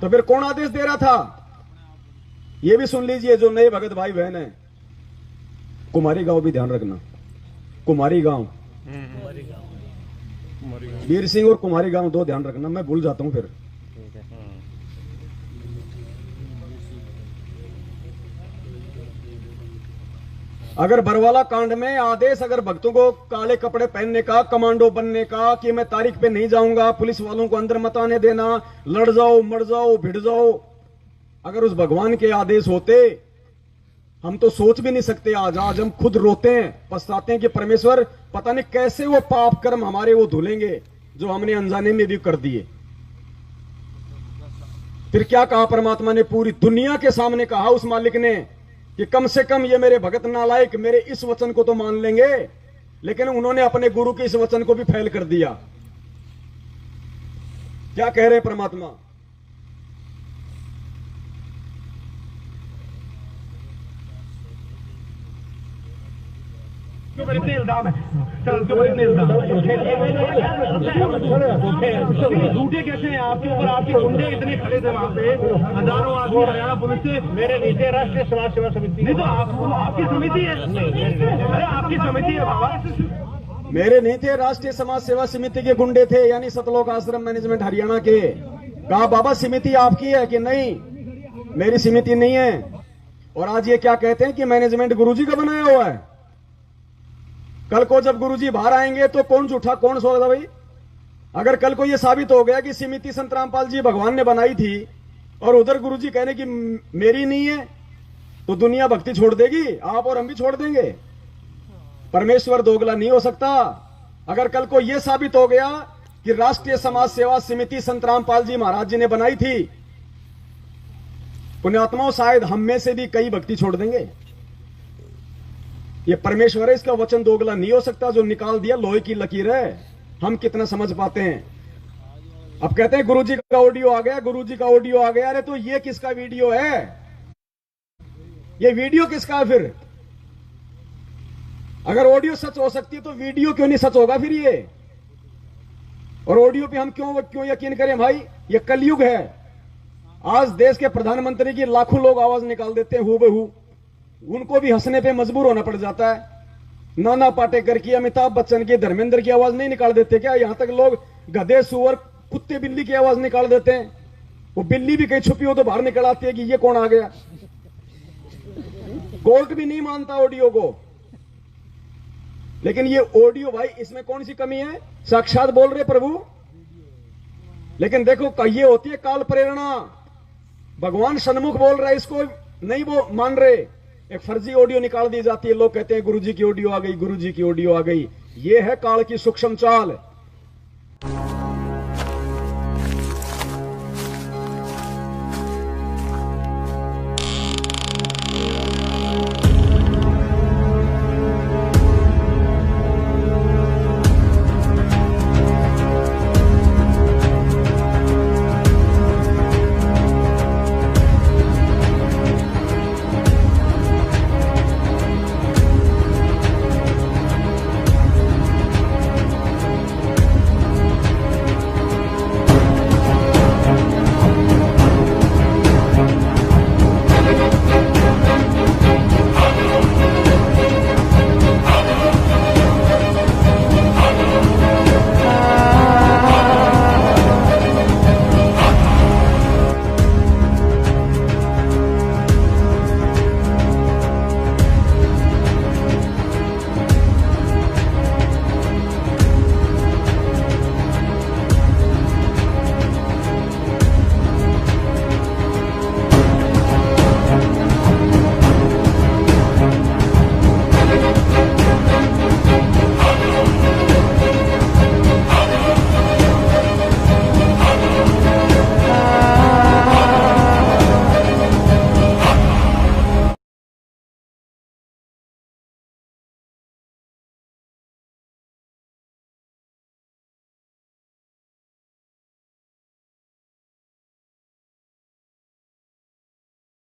तो फिर कौन आदेश दे रहा था? ये भी सुन लीजिए जो नए भगत भाई बहन है। कुमारी गांव भी ध्यान रखना। कुमारी गांव, वीर सिंह और कुमारी गांव दो ध्यान रखना, मैं भूल जाता हूं फिर। अगर बरवाला कांड में आदेश अगर भक्तों को काले कपड़े पहनने का, कमांडो बनने का, कि मैं तारीख पे नहीं जाऊंगा, पुलिस वालों को अंदर मत आने देना, लड़ जाओ, मर जाओ, भिड़ जाओ, अगर उस भगवान के आदेश होते, हम तो सोच भी नहीं सकते। आज हम खुद रोते हैं, पछताते हैं कि परमेश्वर पता नहीं कैसे वो पाप कर्म हमारे वो धुलेंगे जो हमने अनजाने में भी कर दिए। फिर क्या कहा परमात्मा ने? पूरी दुनिया के सामने कहा उस मालिक ने कि कम से कम ये मेरे भगत नालायक मेरे इस वचन को तो मान लेंगे, लेकिन उन्होंने अपने गुरु के इस वचन को भी फैल कर दिया। क्या कह रहे परमात्मा? इतने इल्जाम है, सर उनके ऊपर इतने इल्जाम झूठे कैसे हैं आपके ऊपर? आपके गुंडे इतने खड़े थे वहाँ पे, हजारों आदमी हरियाणा पुलिस से। मेरे नीचे राष्ट्रीय समाज सेवा समिति नहीं तो आपकी समिति है। अरे आपकी समिति है बाबा। मेरे नहीं थे, राष्ट्रीय समाज सेवा समिति के गुंडे थे, यानी सतलोक आश्रम मैनेजमेंट हरियाणा के। कहा बाबा समिति आपकी है कि नहीं? मेरी समिति नहीं है। और आज ये क्या कहते हैं कि मैनेजमेंट गुरुजी का बनाया हुआ है। कल को जब गुरुजी बाहर आएंगे तो कौन झूठा कौन सोएगा भाई? अगर कल को यह साबित हो गया कि समिति संत रामपाल जी भगवान ने बनाई थी और उधर गुरुजी कहने की मेरी नहीं है, तो दुनिया भक्ति छोड़ देगी, आप और हम भी छोड़ देंगे। परमेश्वर दोगला नहीं हो सकता। अगर कल को यह साबित हो गया कि राष्ट्रीय समाज सेवा समिति संत रामपाल जी महाराज जी ने बनाई थी, पुण्यात्माओं शायद हम में से भी कई भक्ति छोड़ देंगे। ये परमेश्वर है, इसका वचन दोगला नहीं हो सकता। जो निकाल दिया लोहे की लकीर है। हम कितना समझ पाते हैं? अब कहते हैं गुरुजी का ऑडियो आ गया, गुरुजी का ऑडियो आ गया। अरे तो ये किसका वीडियो है? ये वीडियो किसका है फिर? अगर ऑडियो सच हो सकती है तो वीडियो क्यों नहीं सच होगा फिर ये? और ऑडियो पे हम क्यों यकीन करें भाई? ये कलयुग है। आज देश के प्रधानमंत्री की लाखों लोग आवाज निकाल देते हैं हूबहू, उनको भी हंसने पे मजबूर होना पड़ जाता है। नाना पाटेकर की, अमिताभ बच्चन की, धर्मेंद्र की आवाज नहीं निकाल देते क्या? यहां तक लोग गधे, सुअर, कुत्ते, बिल्ली की आवाज निकाल देते हैं। वो बिल्ली भी कहीं छुपी हो तो बाहर निकल आती है कि ये कौन आ गया। कोर्ट भी नहीं मानता ऑडियो को। लेकिन ये ऑडियो भाई, इसमें कौन सी कमी है? साक्षात बोल रहे प्रभु। लेकिन देखो ये होती है काल प्रेरणा। भगवान सन्मुख बोल रहा है, इसको नहीं वो मान रहे। एक फर्जी ऑडियो निकाल दी जाती है, लोग कहते हैं गुरुजी की ऑडियो आ गई, गुरुजी की ऑडियो आ गई। ये है काल की सूक्ष्म चाल।